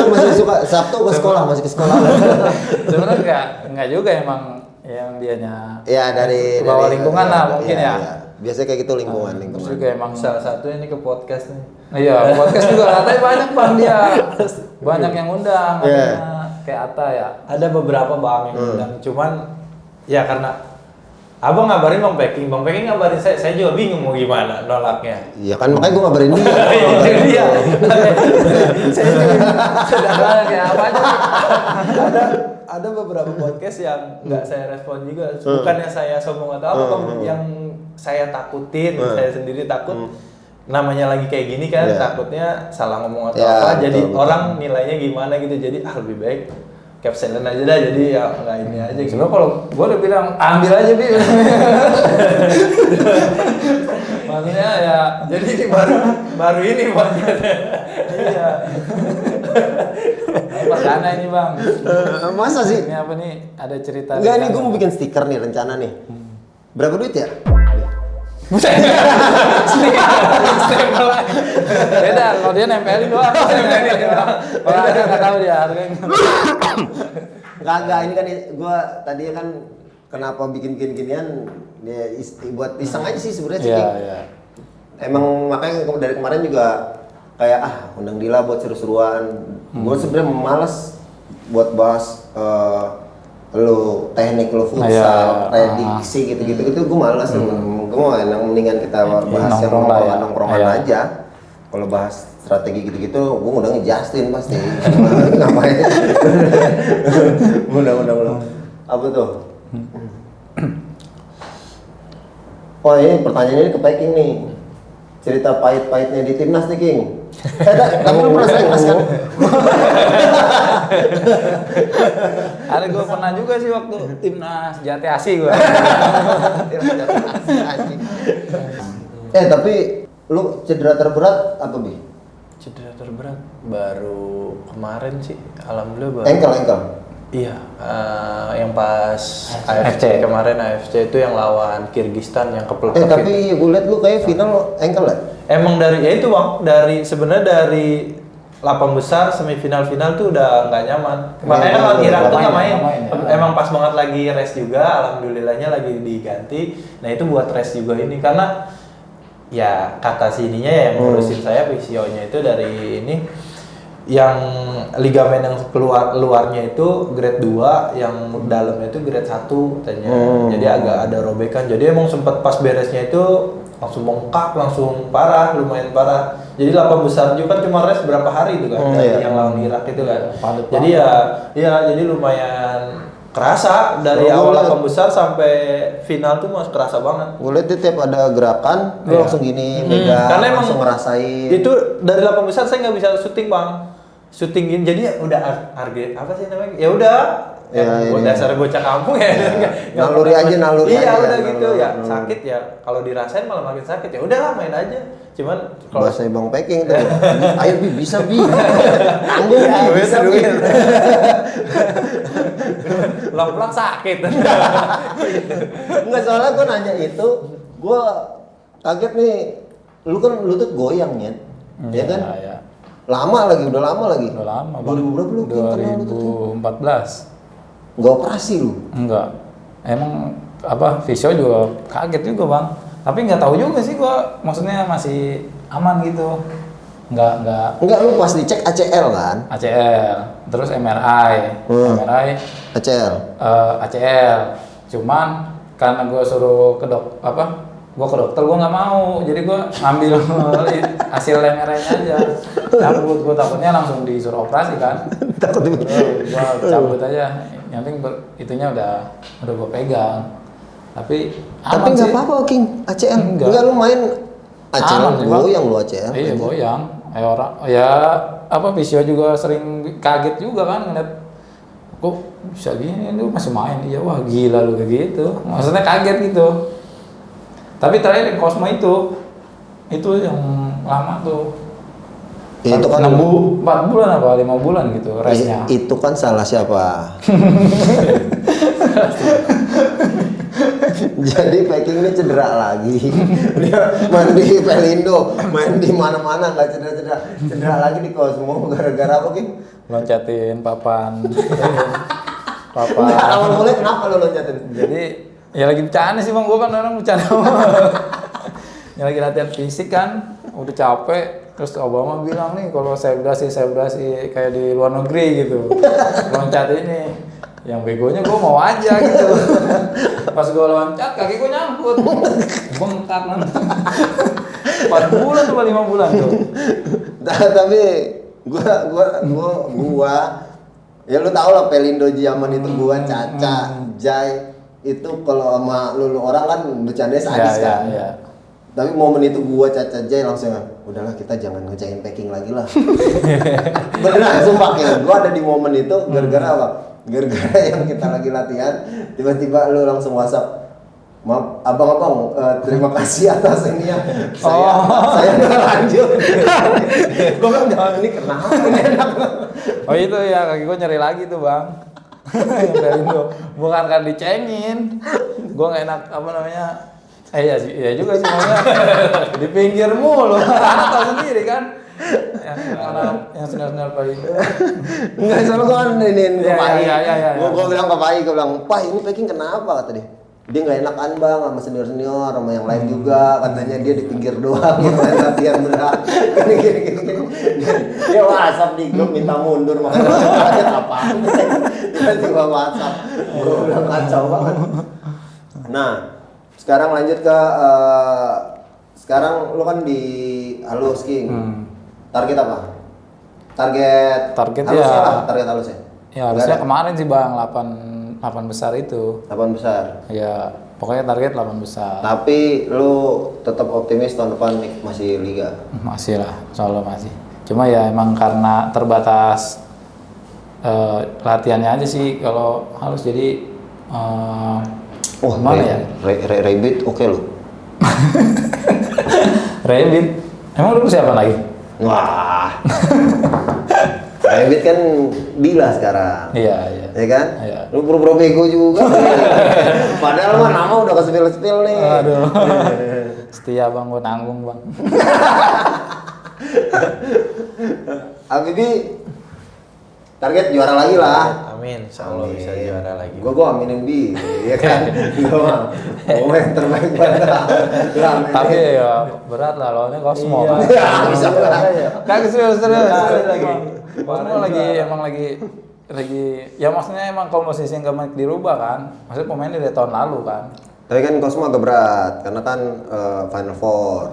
masih suka Sabtu ke sekolah, masih ke sekolah. Sebenarnya enggak juga emang yang dianya Ya dari ke bawah lingkungan lah mungkin ya. Iya. Biasanya kayak gitu lingkungan. Terus juga emang Salah satu ini ke podcast nih. iya podcast juga katanya banyak bang dia banyak yang undang Iya. katanya kayak Atta ya. Ada beberapa bang yang undang, cuman ya karena abang ngabarin bang Packing ngabarin saya juga bingung mau gimana nolaknya. Iya kan makanya gue ngabarin dia. Itu dia. Saya juga kayak apa aja. Ada beberapa podcast yang nggak saya respon juga. Bukannya saya sombong atau apa, yang saya takutin, saya sendiri takut. Namanya lagi kayak gini kan, Iya. takutnya salah ngomong atau Ya, apa. Jadi betul. orang nilainya gimana gitu. Jadi lebih baik caption aja dah. Jadi ya nggak ini aja. Gitu. Sebenarnya kalau gue udah bilang ambil aja bi. Maksudnya ya Jadi ini baru ini bang. iya. Pas dana ini bang. Masa sih? Ini apa nih? Ada cerita. Enggak nih gue mau bikin stiker nih rencana nih. Berapa duit ya? Beda kalau dia nempelin doang. Kalau ada nggak tahu dia harganya. Enggak, ini kan gue tadinya kan kenapa bikin ginian ya buat iseng aja sih sebenarnya sih. Iya, King. iya. Emang makanya dari kemarin juga kayak undang Dila buat seru-seruan. Gue sebenarnya malas buat bahas lu teknik lu futsal, Iya. prediksi gitu-gitu itu gue malas. Gue mau mendingan kita bahas yang nongkrong lah ya. nongkrongan Iya. aja. Kalau bahas strategi gitu-gitu, gue udah ngejustin pasti. Ngapain? Udah. Apa tuh? Oh ini pertanyaannya ini ke Packing nih. Cerita pahit-pahitnya di timnas nih King. Tapi lu pernah timnas kan? Ada gue pernah juga sih waktu timnas Jati Asi gue. Tapi lu cedera terberat apa Bi? Cedera terberat baru kemarin sih, alhamdulillah baru. Engkel. Iya, yang pas AFC kemarin itu yang lawan Kirgistan yang kepleset. Tapi gue liat lu kayak final engkel ya? Emang dari ya itu bang, sebenarnya dari 8 besar semifinal final tuh udah nggak nyaman. Makanya kan lawan Irak tuh nggak main. Emang pas banget lagi rest juga, alhamdulillahnya lagi diganti. Nah itu buat rest juga ini karena ya kata sininya ya yang ngurusin saya visionya itu dari ini yang ligamen yang luarnya itu grade 2, yang dalamnya itu grade 1 katanya. Jadi agak ada robekan. Jadi emang sempat pas beresnya itu langsung bengkak, langsung parah, lumayan parah. Jadi 8 besar juga kan cuma rest berapa hari itu kan dari yang lawan Irak itu kan. Jadi jadi lumayan kerasa dari awal 8 besar sampai final tuh masih kerasa banget. Gue liat tuh tiap ada gerakan, lu langsung gini, megang, Karena emang langsung ngerasain. Itu dari 8 besar saya nggak bisa syuting bang, syuting gini. Jadi udah apa sih namanya? Ya udah. Buat dasar bocah kampung ya. Naluri aja. Iya udah gitu ya. Sakit ya. Kalau dirasain malah makin sakit ya. Udahlah main aja. Cuman kalau bahasa Bang Packing tuh. Ayo Bi, bisa Bi. Tanggung Bi, bisa Bi. Lomplak sakit. Enggak, soalnya gue nanya itu, gue kaget nih. Lu kan lutut goyang ya, ya kan? Iya. Lama lagi, udah lama lagi. Udah lama. 2000 berapa lu kena lutut? 2014. Nggak operasi lu? Enggak. Emang apa visio juga kaget juga bang. Tapi nggak tahu juga sih gua, maksudnya masih aman gitu. Enggak. Enggak, lu pas dicek ACL kan? ACL, terus MRI, ACL. ACL. Cuman karena gue suruh ke gue ke dokter gue nggak mau, jadi gue ngambil hasil MRI-nya aja. Cabut, gue takutnya langsung disuruh operasi kan. Takut Gue cabut aja, yang penting itunya udah gue pegang. Tapi nggak apa-apa King, ACL. Enggak, lu main ACL goyang lu ACL. Iya goyang. Visio juga sering kaget juga kan ngeliat kok bisa gini lu masih main. Iya wah gila lu kayak gitu. Maksudnya kaget gitu. Tapi terakhir Cosmo itu yang lama tuh. Ya, itu kan 4 bulan apa 5 bulan gitu restnya. Itu kan salah siapa? Jadi Packing ini cedera lagi. Dia main di Pelindo, main di mana-mana nggak cedera lagi di Cosmo gara-gara apa King? Loncatin papan. Papa. Enggak, awal mulai kenapa lo loncatin? Jadi ya lagi bercanda sih bang, gue kan orang bercanda. Ya lagi latihan fisik kan, udah capek. Terus Obama bilang nih kalau saya berhasil kayak di luar negeri gitu. Loncat ini, yang begonya gue mau aja gitu. Pas gue loncat kaki gue nyangkut, bengkak nanti. 4 bulan atau 5 bulan tuh. Tapi gua ya lu tau lah Pelindo zaman itu gua Caca Jai itu kalau sama lu orang kan bercanda sadis kan. Ya. Tapi momen itu gua Caca Jai langsung udahlah kita jangan ngejain packing lagi lah. Beneran sumpah ya, gua ada di momen itu gara-gara apa? Gara-gara yang kita lagi latihan tiba-tiba lu langsung WhatsApp, maaf abang-abang, terima kasih atas ini ya. Saya udah lanjut. Gue bilang ini kenapa ini enak. Oh itu ya kaki gue nyeri lagi tuh bang. Yang Pelindo bukan kan dicengin, gue nggak enak apa namanya. Iya sih, iya juga sih maunya di pinggir mulu. Anak tahu sendiri kan. Yang senar-senar Pelindo. Enggak, soalnya gue kan ninin ke Pai. Iya. Gue bilang ke Pai, gue bilang, "Pak, ini packing kenapa?" kata dia. Dia nggak enakan bang sama senior sama yang lain juga, katanya dia di pinggir doang yang lain latihan berat. Gini. Dia WhatsApp di grup minta mundur, makanya lanjut apaan? Tiba-tiba WhatsApp, gue bilang kacau banget. Nah, sekarang lanjut ke sekarang lu kan di Halus King. Target apa? Target Halusnya ya. Target halusnya. Ya harusnya kemarin sih bang 8 besar itu. 8 besar. Ya, pokoknya target 8 besar. Tapi lu tetap optimis tahun depan masih liga? Masih lah, selalu masih. Cuma ya emang karena terbatas latihannya aja sih kalau halus jadi mana ya? Rabbit oke lu. Rabbit. Emang lu siapa lagi? Wah. Rabbit kan Bila sekarang. Iya. Ya kan? Iya. Lu pura-pura bego juga. Padahal mah nama udah ke-spill nih. Aduh. Setia bang, gue nanggung bang. Habibi target juara lagi lah. Amin, insyaallah bisa juara lagi. Gua aminin Bi, ya kan. Gua yang terbaik banget. Tapi ya berat lah lawannya Cosmo kan. Iya, bisa berat. Kagak serius lagi. Cosmo lagi ya maksudnya emang komposisi yang gak dirubah kan. Maksudnya pemainnya dari tahun lalu kan. Tapi kan Cosmo agak berat karena kan Final Four.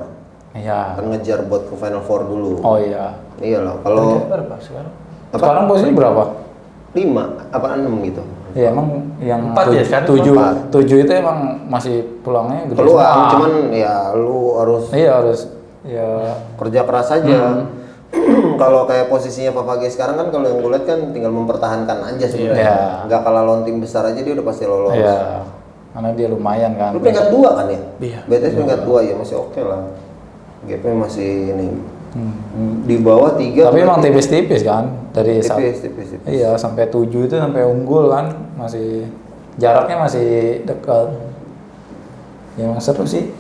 Iya. Kan ngejar buat ke Final Four dulu. Oh iya. Iya loh. Kalau Berapa sekarang? Sekarang posisi berapa? 5 apa 6 gitu. Iya emang yang 4 ya sekarang? 7 itu emang masih peluangnya gede Peluang, semua. cuman ya lu harus Iya harus ya kerja keras aja. Kalau kayak posisinya Papage sekarang kan kalau yang gue lihat kan tinggal mempertahankan aja sebenarnya. Iya. Nggak kalah lawan tim besar aja dia udah pasti lolos. iya. Karena dia lumayan kan. Lu peringkat 2 kan ya? Iya. BTS peringkat 2 ya masih oke lah. GP masih ini. Di bawah 3. Tapi emang tipis-tipis kan dari tipis. Iya sampai 7 itu sampai unggul kan masih jaraknya masih dekat. Ya emang seru sih.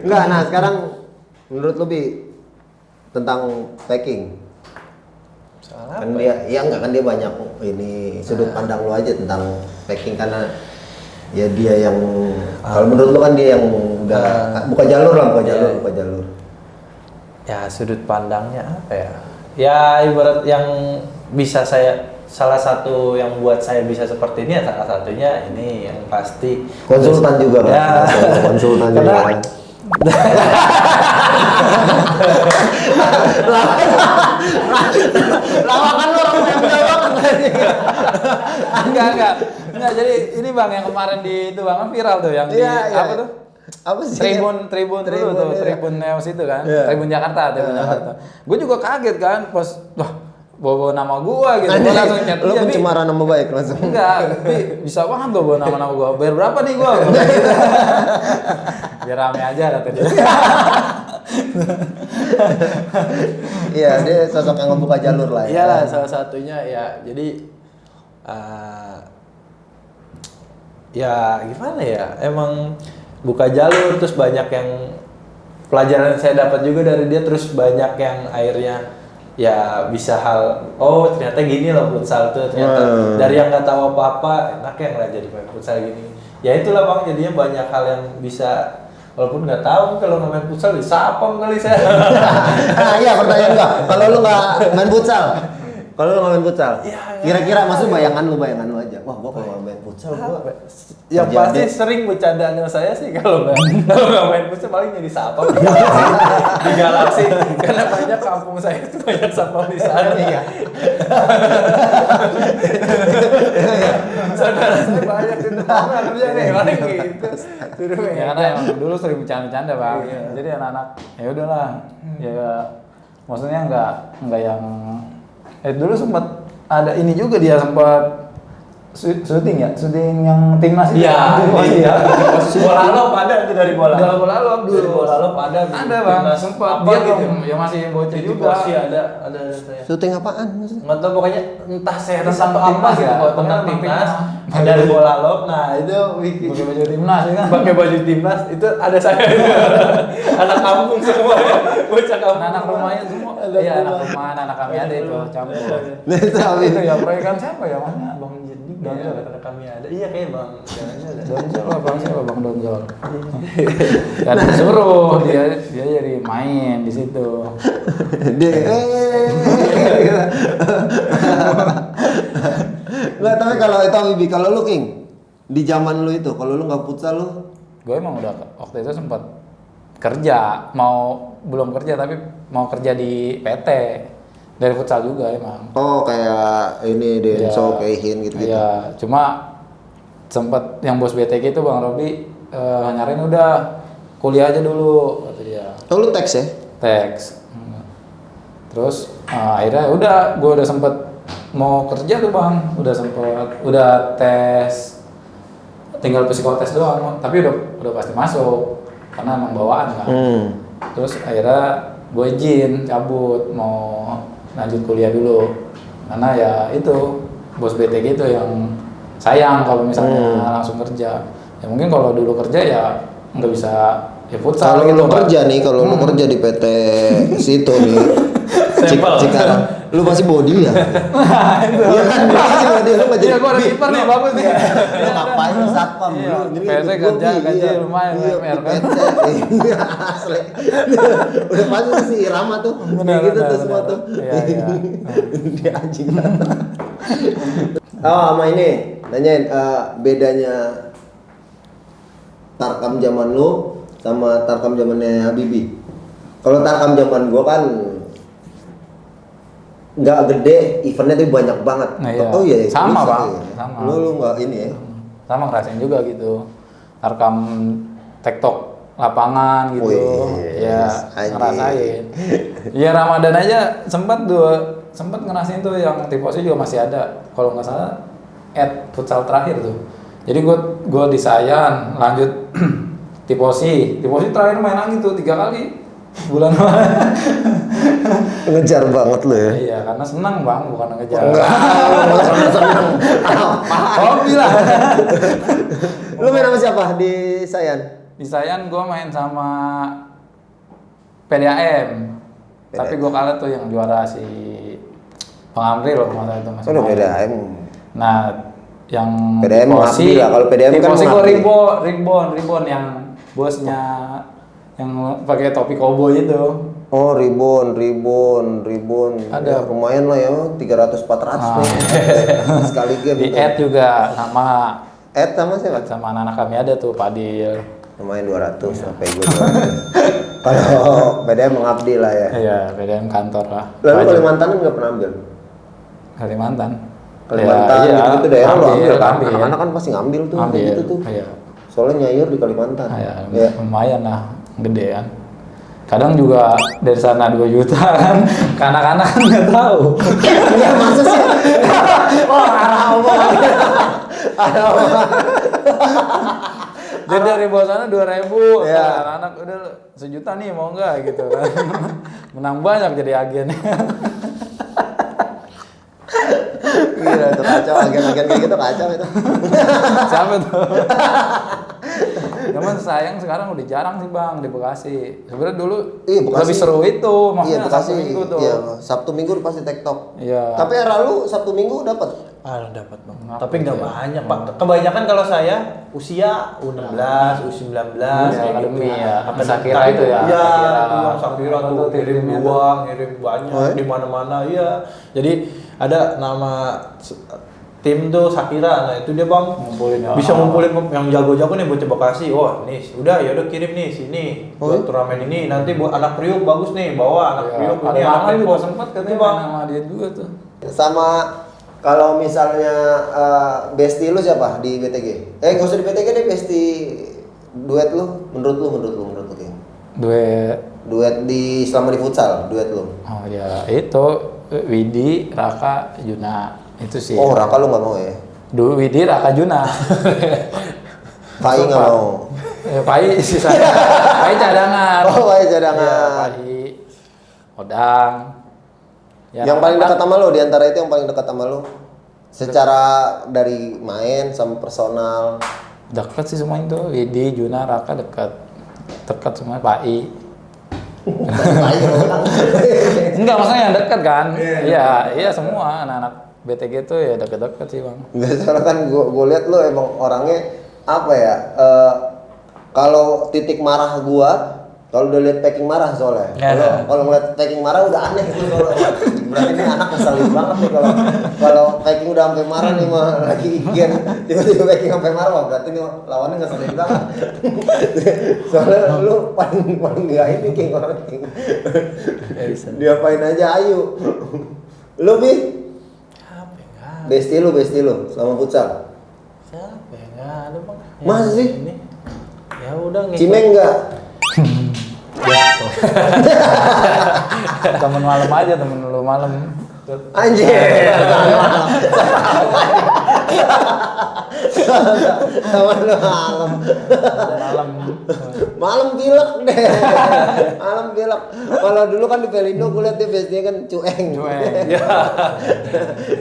Enggak, nah sekarang menurut lu Bi tentang packing. Salah. Kan dia kan dia banyak ini sudut pandang lu aja tentang packing karena ya dia yang kalau menurut lu kan dia yang udah buka jalur. Ya sudut pandangnya apa ya? Ya ibarat yang bisa salah satu yang buat saya bisa seperti ini ya salah satunya ini yang pasti konsultan juga kan. Ya. Konsultan juga. Karena- Kan? Lawakan lu orang muda banget. Enggak. Jadi ini Bang yang kemarin di itu Bang kan viral tuh yang di Iya. apa tuh? Apa sih? Tribun dulu tuh, iya. Tribun Neos itu kan, Iya. Tribun Jakarta. Gue juga kaget kan pas bawa nama gua gitu. Gua langsung chat Lu dia, Bi. pencemaran nama baik langsung. Enggak, Bi, bisa banget tuh bawa nama gua. Bayar berapa nih gua? Biar rame aja kata dia. Iya, dia sosok yang membuka jalur lah. Iya lah salah satunya ya. Jadi ya gimana ya? Emang buka jalur terus banyak yang pelajaran saya dapat juga dari dia terus banyak yang akhirnya ya bisa ternyata gini loh futsal tuh, ternyata dari yang nggak tahu apa-apa enaknya nggak jadi main futsal gini. Ya itulah Bang, jadinya banyak hal yang bisa, walaupun nggak tahu kalau nggak main futsal disapam kali saya. Iya, pertanyaan gua. Kalau lu nggak main futsal, kira-kira maksud bayangan lu aja. Wah, gua kalau nggak main futsal gua Yang kerja pasti deh. sering bercandaannya saya sih kalau nggak main futsal paling jadi sapam di Galaxy, karena banyak kampung saya itu banyak sapam di sana. Iya. Saudara saya banyak di depan kerja nih paling gitu. Ya karena emang dulu sering bercanda-bercanda Bang. Jadi anak-anak ya udahlah. Ya maksudnya nggak yang dulu sempat ada ini juga, dia sempat syuting yang timnas itu. Iya, Iya. bola lop ada itu dari bola. Dalam bola lop dulu. Dari bola lop ada. Ada Bang, sempat dia gitu. Ya masih bocah Jadi juga. posisi ada saya. Syuting apaan maksudnya? Nggak tahu pokoknya entah saya Tentang atau apa timnas gitu, ya? tentang Tentang timnas timnas. dari bola lop. Nah itu Pakai baju timnas ya kan. pakai baju timnas itu ada saya. Anak kampung semua ya, bocah kampung. Anak rumahnya semua. Iya, anak rumahan, anak kami ada itu campur. Nah, Itu ya proyekan siapa ya namanya? Bang Jadi Donjol anak kami ada. Iya kayak Bang. Jangan ada. Donjol lah, Bang siapa Bang Donjol. Dan disuruh dia jadi main di situ. Nggak, tapi kalau itu Bibi, kalau lu King, di zaman lu itu, kalau lu nggak futsal lu, Gue emang udah waktu itu sempat kerja, belum kerja tapi mau kerja di PT dari futsal juga emang. oh kayak ini Denso, Keihin gitu-gitu. Iya, cuma sempat yang bos BTG itu Bang Robi nyarain udah kuliah aja dulu kata dia. Oh lu teks ya? Teks. Terus akhirnya udah gue udah sempet mau kerja tuh Bang, udah tes, tinggal psikotes doang, tapi udah pasti masuk karena emang bawaan kan. Terus akhirnya gue izin cabut mau lanjut kuliah dulu karena ya itu bos BTG itu yang sayang kalau misalnya langsung kerja. Ya mungkin kalau dulu kerja ya nggak bisa ya futsal Kalau gitu lu Bang. kerja nih, kalau lu kerja di PT situ nih, Cikarang, lu masih body ya? Iya kan, lu masih body, lu nggak jadi. Iya, gua ada kiper nih, bagus nih. Lu ngapain lu satpam? Iya, Lu jadi PT ikut kerja, gua, gaji iya. lumayan, Iya, UMR di kan. PT. Iya, asli. Udah pasti si Irama tuh, kayak gitu tuh semua tuh. Iya. Dia anjing. Oh, sama ini, nanyain bedanya Tarkam zaman lu sama Tarkam zamannya Habibie. Kalau Tarkam zaman gua kan nggak gede, eventnya tuh banyak banget. Nah, iya. Oh iya, Sama, bisa, Bang. iya. Sama. Lu nggak ini ya? Sama ngerasain juga gitu. Tarkam tektok lapangan gitu. Wih, Ya, anjing. ngerasain. Ya Ramadan aja sempat ngerasain tuh yang tifosi juga masih ada. Kalau nggak salah futsal terakhir tuh. Jadi gue di Sayan lanjut tifosi terakhir main lagi tuh 3 kali bulan. Ngejar banget lu ya. Iya, karena senang Bang, bukan ngejar. Seneng. Hobi lah. Lu main sama siapa di Sayan? Di Sayan gue main sama PDAM. Tapi gue kalah tuh yang juara si Bang Amri loh masa itu masih. Oh, udah main. PDAM. Nah, yang PDAM mengabdi lah. Kalau PDAM kan tifosi gue mengabdi. Ribon yang bosnya yang pakai topi koboi itu. Oh, Ribon. Ada. Ya, lumayan lah ya, 300-400 nih. Sekali game. Di Ed juga sama Sama siapa? sama anak-anak kami ada tuh Padil. Lumayan 200 sampai gue 200. Kalau PDAM mengabdi lah ya. Iya, PDAM kantor lah. Lalu Wajib. Kalimantan nggak pernah ambil? Kalimantan. Kalimantan Ya, iya, gitu daerah lo ambil kan? ambil. Anak-anak kan pasti ngambil tuh, kayak Ambil. gitu tuh. Iya. Soalnya nyayur di Kalimantan. Ya, Ya. lumayan lah, gede kan. Kadang juga dari sana 2 juta kan, ke anak-anak kan nggak tahu. Iya masa sih? Oh, arah omongan. Jadi dari bawah sana 2.000, Iya. anak-anak udah 1 juta nih mau nggak gitu kan. Menang banyak jadi agennya. Gila itu kacau, agen-agen kayak gitu kacau itu. Siapa tuh? Cuman sayang sekarang udah jarang sih bang di Bekasi. Sebenarnya dulu Iya, Bekasi. lebih seru itu, maksudnya Iya, Bekasi. Sabtu Minggu tuh. Iya, Sabtu Minggu pasti TikTok. Iya. Tapi era lu Sabtu Minggu dapat. Dapat bang. Ngaku Tapi nggak ya. banyak pak. Kebanyakan kalau saya usia U16, U19 kayak gitu. ya. Apa Sakira tapi itu ya. Iya, Sakira. itu yang Sakira Apa tuh tuh kirim timnya tuh? uang, kirim banyak Oh, ya? di mana-mana. Iya. Jadi ada nama tim tuh Sakira. Nah itu dia bang Ngumpulin ya. bisa ngumpulin yang jago-jago nih buat Bekasi. Oh nih udah ya udah kirim nih sini Oh, buat turnamen ini. Nanti buat anak Priuk bagus nih bawa anak Iya, Priuk ada ini anak Malang juga Depok. sempat Itu, katanya bang. main sama dia juga tuh. Sama kalau misalnya bestie lu siapa di BTG? Nggak usah di BTG deh, bestie duet lu. Menurut lu King. Duet di selama di futsal, duet lu. Oh ya itu Widi, Raka, Juna itu sih. Oh, Raka lu nggak mau ya? Dulu Widi, Raka, Juna. Pai nggak mau. Pai sisa. Pai cadangan. Oh, Pai Iya, cadangan. Pai, Odang. Ya, Yang paling Raka- dekat sama lu, di antara itu yang paling dekat sama lu? Secara dari main sama personal. dekat sih semua itu. Widi, Juna, Raka dekat. Dekat semua. Pai. Pai orang. Enggak, maksudnya yang dekat kan? Iya semua anak-anak BTG itu ya dekat-dekat sih bang. Nggak, soalnya kan gue lihat lu emang orangnya apa ya? Kalau titik marah gua, kalau udah lihat packing marah soalnya. Kalau ngeliat packing marah udah aneh gitu soalnya. Berarti ini anak ngeselin banget nih kalau packing udah sampai marah nih mah lagi igen tiba-tiba packing sampai marah wah berarti nih lawannya ngeselin banget. Soalnya lu paling enggak ini King orang King. Diapain aja ayu. Lu Bi? Siapa ya? Nggak Bestie lu selama futsal. Siapa ya? Nggak ada bang. Masa sih? Ini. Ya udah ngikut. Cimeng enggak? Temen malam aja, temen lu malam. Anjir. Temen lu malam. Malam. Malam pilek deh. Malam pilek. Kalau dulu kan di Pelindo gue liat dia biasanya kan cueng. Iya.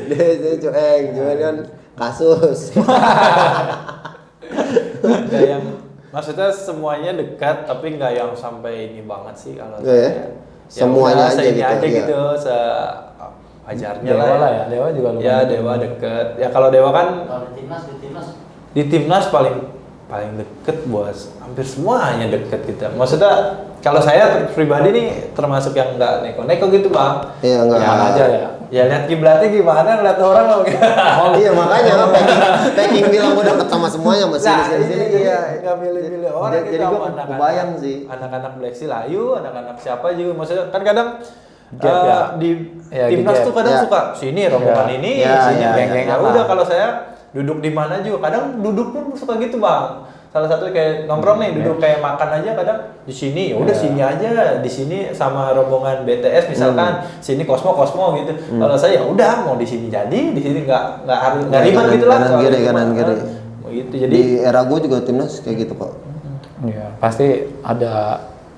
Dia biasanya cueng. Cuman kan kasus. Nggak yang maksudnya semuanya dekat tapi nggak yang sampai ini banget sih kalau Nggak ya? saya. Semuanya udah, aja seini gitu, aja iya. gitu wajarnya Dewa lah lah ya, Dewa juga lumayan. Ya Dewa deket. Ya kalau Dewa kan Kalau di timnas di timnas paling deket buat hampir semuanya deket gitu. Maksudnya kalau saya pribadi nih termasuk yang nggak neko-neko gitu bang. Iya enggak. Mana aja ya. Ya lihat kiblatnya gimana, ngeliat orang loh. Iya makanya packing bilang gue deket sama semuanya masih di sini. Iya, nggak milih-milih orang Jadi gitu gue sama anak-anak. kebayang sih. Anak-anak Black Sea Layu, anak-anak siapa juga. Maksudnya kan kadang Gap ya? di Ya, di timnas gap. tuh kadang Ya. suka sini rombongan Ya. ini, Ya, sini ya, geng-geng. ya. Ya udah kalau saya duduk di mana juga, kadang duduk pun suka gitu bang. Salah satu kayak nongkrong nih, duduk kayak makan aja kadang di sini, ya udah sini aja, di sini sama rombongan BTS misalkan, sini Cosmo gitu. Kalau saya ya udah mau di sini jadi, di sini nggak harus nggak ribet gitu lah. Kanan soal kiri, itu kanan mah. kiri. Gitu jadi. Di era gue juga timnas kayak gitu kok. Iya, pasti ada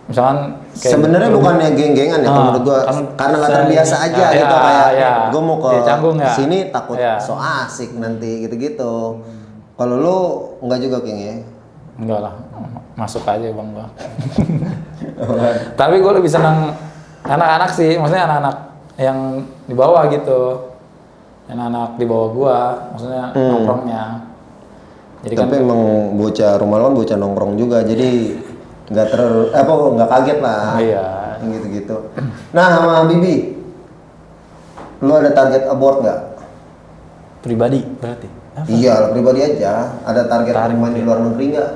misalkan kayak Sebenarnya gitu. bukannya geng-gengan ya, Ah, menurut gua kan karena nggak terbiasa aja ya, gitu kayak ya. gua mau ke Di Canggung ya. sini takut Ya. so asik nanti gitu-gitu. Kalau lu nggak juga King ya? Enggak lah, masuk aja bang gua. Tapi gue lebih senang anak-anak sih, maksudnya anak-anak yang di bawah gitu, anak-anak di bawah gua, maksudnya nongkrongnya. Jadi Tapi kan emang bocah rumah lu kan bocah nongkrong juga, jadi nggak nggak kaget lah. Iya. Gitu-gitu. Nah sama Bibi, lu ada target abort nggak? Pribadi berarti. Iya, lah, pribadi aja. Ada target main di luar negeri nggak?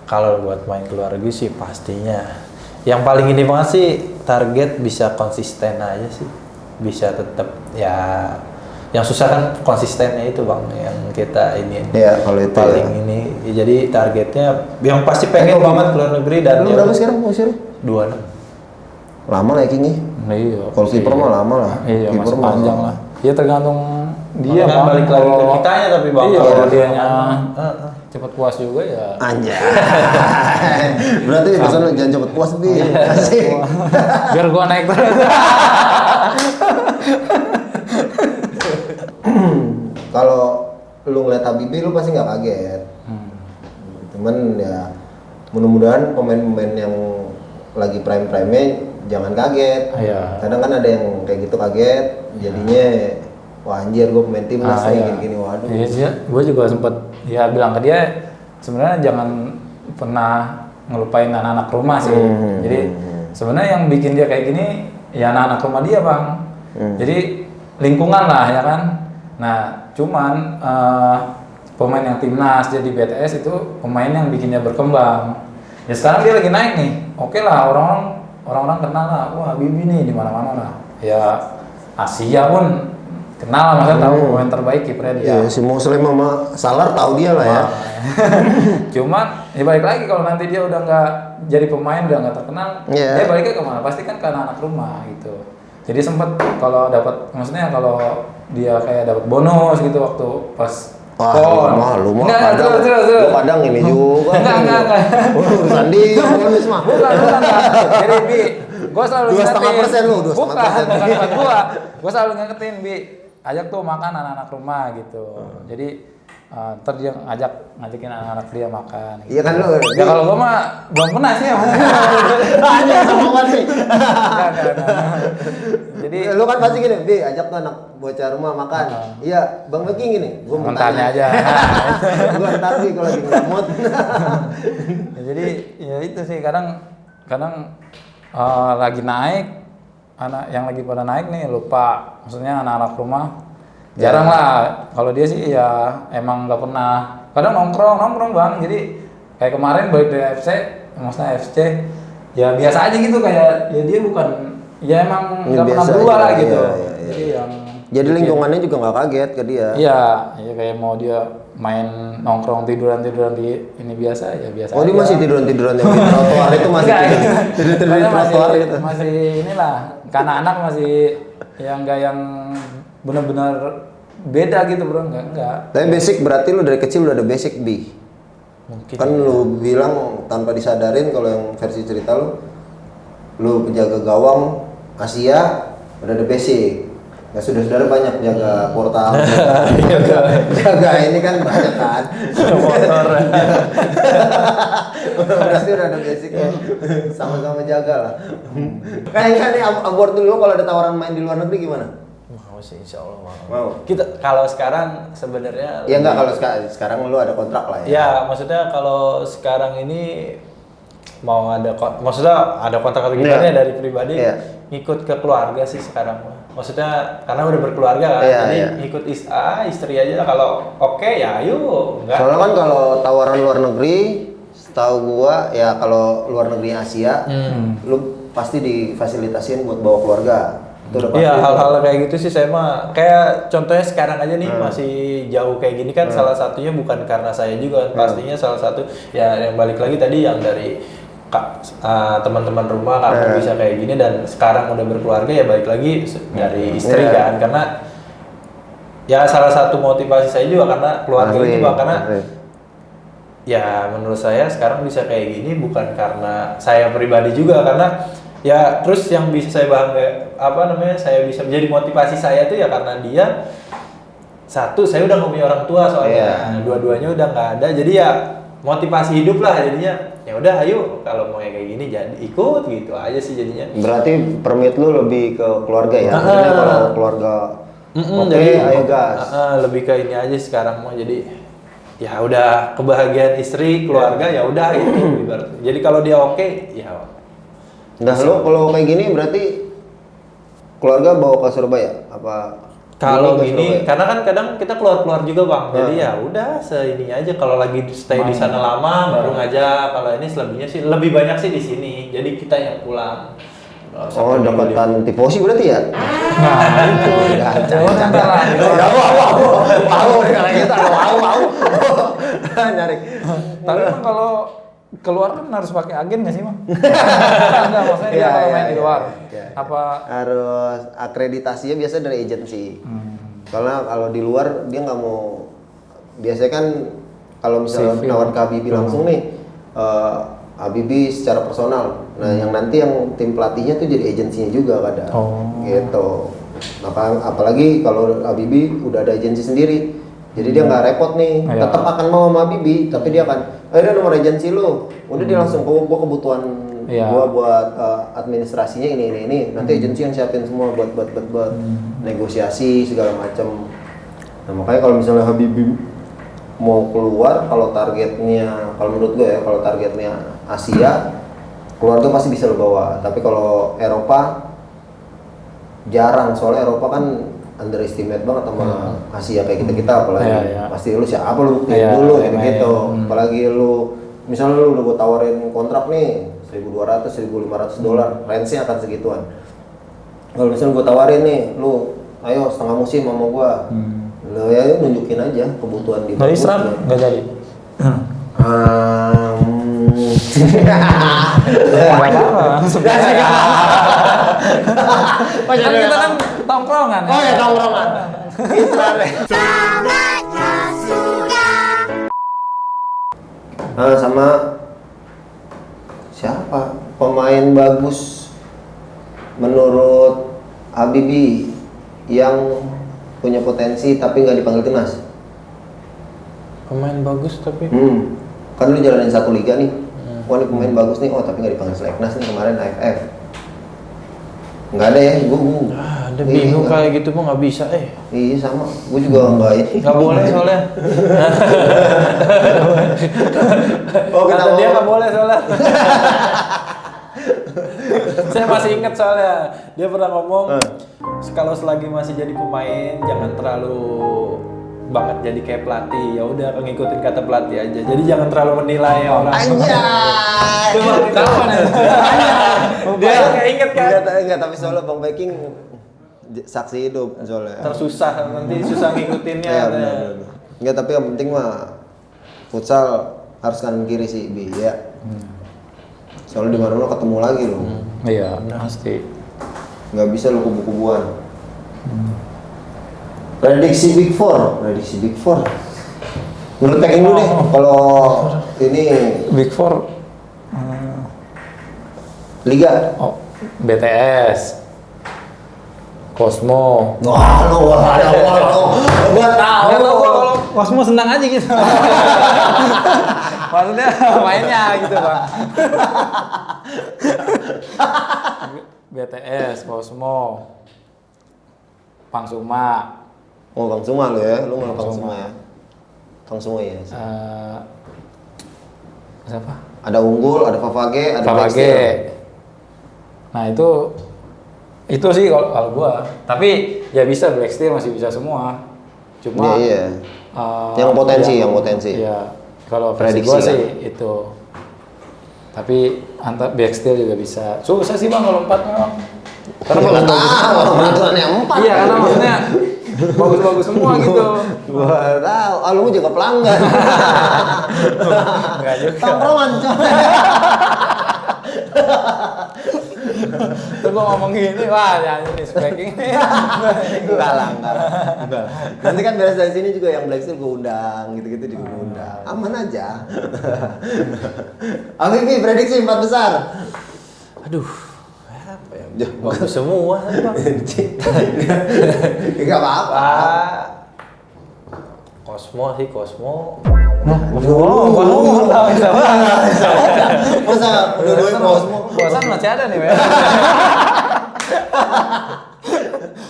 Kalau buat main ke luar negeri sih pastinya. Yang paling ini banget sih target bisa konsisten aja sih. Bisa tetap ya. Yang susah kan konsistennya itu bang, yang kita ini. Iya, kalau itu paling ya. ini. Jadi targetnya yang pasti pengen banget ke luar negeri dan Lu berapa sekarang usia lu? 26. Lama lah ya King ya? iya. Kalau kiper mah lama lah. Iya, Kiper masih mah panjang lah. Ya tergantung dia Makanya bang. balik lagi ke Kalau- kitanya tapi bang. Iya, Kalau kalau dianya Heeh. cepet puas juga ya. Anjay. Berarti pesan lu jangan cepet puas Bi. Iya. Asik. Biar gua naik terus. Kalau lu ngeliat Habibie lu pasti nggak kaget. Cuman ya mudah-mudahan pemain-pemain yang lagi prime-nya jangan kaget. Iya. Kadang kan ada yang kayak gitu kaget, jadinya wah anjir gue pemain timnas nih gini-gini, waduh. Iya sih, gue juga sempet ya bilang ke dia sebenarnya jangan pernah ngelupain anak-anak rumah sih. Jadi sebenarnya yang bikin dia kayak gini ya anak-anak rumah dia bang. Jadi lingkungan lah ya kan. Nah cuman pemain yang timnas jadi BTS itu pemain yang bikin dia berkembang. Ya sekarang dia lagi naik nih. Oke lah orang-orang kenal lah. Wah Habibie nih di mana-mana lah. Ya Asia pun kenal lah, maksudnya tahu pemain terbaik kipernya dia. Iya, si Muslim sama Salar tahu dia lah ya. Cuman ya balik lagi kalau nanti dia udah nggak jadi pemain, udah nggak terkenal, dia baliknya kemana? Pasti kan ke anak rumah gitu. Jadi sempet kalau dapat, maksudnya kalau dia kayak dapat bonus gitu waktu pas lu mah kadang ini juga. Enggak. Urusan dia bonus mah. Bukan. Jadi Bi, gue selalu 2,5% lu, 2,5%. Bukan gue selalu ngingetin Bi, ajak tuh makan anak-anak rumah gitu. Jadi ntar dia ngajakin anak-anak dia makan. Gitu. Iya kan lu. Ya kalau gue mah belum pernah sih. Hanya sama gua sih. Jadi lu kan pasti gini, Bi, ajak tuh anak bocah rumah makan. Iya, Bang Beki gini, gua mau tanya aja. Gua ntar Bi kalau lagi ngamut. Ya, jadi ya itu sih kadang lagi naik, anak yang lagi pada naik nih lupa, maksudnya anak-anak rumah jarang lah. Kalau dia sih ya emang nggak pernah, kadang nongkrong bang. Jadi kayak kemarin balik dari FC, maksudnya FC ya biasa aja gitu, kayak ya dia bukan, ya emang nggak pernah berubah lah gitu. Jadi yang jadi lingkungannya juga nggak kaget ke dia. Iya kayak mau dia main nongkrong tiduran di ini biasa Oh, dia masih tiduran di trotoar itu masih tidur di trotoar itu. Masih inilah, karena anak masih yang enggak yang benar-benar beda gitu bro, enggak. Tapi basic berarti lu dari kecil udah ada basic Bi. Mungkin. Kan lu bilang tanpa disadarin kalau yang versi cerita lu penjaga gawang Asia udah ada basic. Ya saudara banyak jaga portal, jaga ini kan banyak kan. Motor. Berarti udah ada basicnya, sama-sama jaga lah. Kayaknya nih abort dulu kalau ada tawaran main di luar negeri gimana? Mau sih, insya Allah mau. Mau. Kita kalau sekarang sebenarnya. Ya enggak, kalau sekarang lu ada kontrak lah ya. Ya maksudnya kalau sekarang ini mau maksudnya ada kontrak atau gimana dari pribadi, ngikut ke keluarga sih sekarang. Maksudnya karena udah berkeluarga kan, jadi ikut istri aja. Kalau oke ya ayo. Enggak. Soalnya kan kalau tawaran luar negeri, setahu gua ya kalau luar negeri Asia, lu pasti difasilitasin buat bawa keluarga. Iya, hal-hal kayak gitu sih saya mah. Kayak contohnya sekarang aja nih masih jauh kayak gini kan, salah satunya bukan karena saya juga, pastinya salah satu ya yang balik lagi tadi yang dari teman-teman rumah kamu bisa kayak gini, dan sekarang udah berkeluarga ya balik lagi dari istri kan, karena ya salah satu motivasi saya juga karena keluarga juga, karena ya menurut saya sekarang bisa kayak gini bukan karena saya pribadi juga, karena ya terus yang bisa saya bangga saya bisa menjadi motivasi saya tuh ya karena dia satu, saya udah nggak punya orang tua soalnya, dua-duanya udah nggak ada, jadi ya motivasi hidup lah jadinya. Ya udah ayo kalau mau kayak gini jadi ikut gitu aja sih jadinya. Berarti permit lu lebih ke keluarga ya. Maksudnya kalau keluarga jadi ayo gas. Lebih ke ini aja sekarang mau, jadi ya udah kebahagiaan istri, keluarga ya udah itu. Jadi kalau dia oke ya. Nah, lu kalau kayak gini berarti keluarga bawa ke Surabaya apa? Kalau gini, karena kan kadang kita keluar juga bang, jadi ya udah seini aja. Kalau lagi stay di sana lama, baru ngajak. Kalau ini selebihnya sih lebih banyak sih di sini. Jadi kita yang pulang. Oh, deketan tifosi berarti ya? Nah itu ya, Wow. Nyari. Tapi emang kalau keluar kan harus pakai agen nggak sih bang? Enggak, maksudnya dia kalau main di luar apa harus akreditasinya biasa dari agensi. Karena kalau di luar dia nggak mau, biasanya kan kalau misalnya nawar ke Habibie langsung nih, Habibie secara personal. Nah yang nanti yang tim pelatihnya tuh jadi agensinya juga kadang, gitu. Maka apalagi kalau Habibie udah ada agensi sendiri, Jadi dia nggak repot nih, Iya. tetap akan mau sama Bibi, tapi dia akan, ada nomor agensi lu, udah dia langsung, gua kebutuhan Iya. gua buat administrasinya ini, nanti agensi yang siapin semua buat negosiasi segala macam. Nah makanya kalau misalnya Habibie mau keluar, kalau menurut gue ya, kalau targetnya Asia, keluar tuh pasti bisa lo bawa. Tapi kalau Eropa jarang, soalnya Eropa kan underestimate banget sama Asia kayak kita apalagi. Iya. Pasti lu siapa lu buktiin Iya, dulu iya, gitu. iya. Apalagi lu misalnya lu udah gue tawarin kontrak nih 1.200 $1.500, range-nya akan segituan. Kalau misalnya gue tawarin nih, lu ayo setengah musim sama gue. Lo ya nunjukin aja kebutuhan di Dari Islam nggak jadi. Nggak apa-apa. Kan kita kan tongkrongan. Oh ya tongkrongan. Sama siapa pemain bagus menurut Habibie yang punya potensi tapi nggak dipanggil timnas? Pemain bagus tapi Kan lu jalanin satu liga nih. Wah ini pemain bagus nih, tapi nggak dipanggil seleknas nih kemarin AFF. Nggak ada ya, gue ada bingung kayak gitu mah nggak bisa Iya sama, gue juga nggak ini. nggak boleh soalnya. Oh Kata kenapa? dia nggak boleh soalnya. Saya masih ingat soalnya dia pernah ngomong kalau selagi masih jadi pemain jangan terlalu banget jadi kayak pelatih, ya udah ngikutin kata pelatih aja, jadi jangan terlalu menilai orang. Anjay. Cuma kapan ya? Dia nggak inget kan? Enggak, tapi soalnya Bang Beking saksi hidup soalnya. Tersusah nanti susah ngikutinnya. Iya benar. Enggak, tapi yang penting mah futsal harus kanan kiri sih Bi ya. Soalnya di mana-mana ketemu lagi lo. Iya, pasti. Nggak bisa lu kubu-kubuan. Prediksi Big Four. Menurut Peking dulu deh, kalau ini Big Four. Liga. Oh, BTS, Cosmo. Wah, gua tahu. Kalau Cosmo senang aja gitu. Maksudnya mainnya gitu Bang. BTS, Cosmo, Pangsuma. Oh, Bang Suma lu ya, lu mau Bang Bang Suma Suma. ya. Bang Suma ya. Siapa? Ada Unggul, ada Favage, ada Favage. Blacksteel. Nah itu sih kalau gua. Tapi ya bisa Blacksteel masih bisa semua. Cuma Iya. Yang potensi. Iya. Kalau Prediksi prediksi gua kan? sih itu. Tapi antar Blacksteel juga bisa. Susah sih Bang kalau 4 memang. Karena bagus-bagus. Peraturannya 4. Iya, karena maksudnya bagus-bagus semua gitu. Gua tahu, lu juga pelanggan. Enggak juga. Tongkrongan coy. Terus gua ngomong gini, wah ya ini speaking. Enggak lah. Nanti kan beres dari sini juga yang Blacksteel gua undang, gitu-gitu juga gua undang. Aman aja. Habibie prediksi 4 besar. Aduh, apa ya? Bagus semua. Enggak apa-apa. Cosmo. Masa dua-duanya Cosmo. Bosan masih ada nih,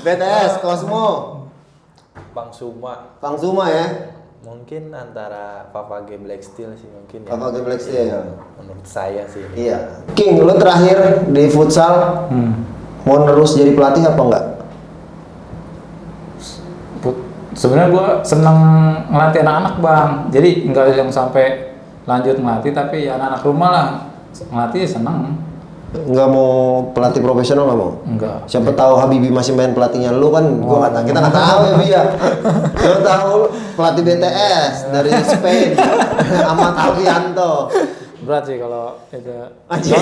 BTS, Cosmo, Pangsuma ya. Mungkin antara Favage Blacksteel sih mungkin ya. Favage Blacksteel ya. Menurut saya sih. Iya. King, lu terakhir di futsal mau nerus jadi pelatih apa enggak? Sebenarnya gua seneng ngelatih anak-anak Bang. Jadi nggak yang sampai lanjut ngelatih, tapi ya anak-anak rumah lah ngelatih seneng. Enggak mau pelatih profesional nggak mau? Enggak. Siapa tahu Habibie masih main pelatihnya lu kan? Kita nggak tahu ya Bi ya. Kita tahu pelatih BTS dari Spain, Ahmad Alfianto. Berat sih kalau itu. Anjir.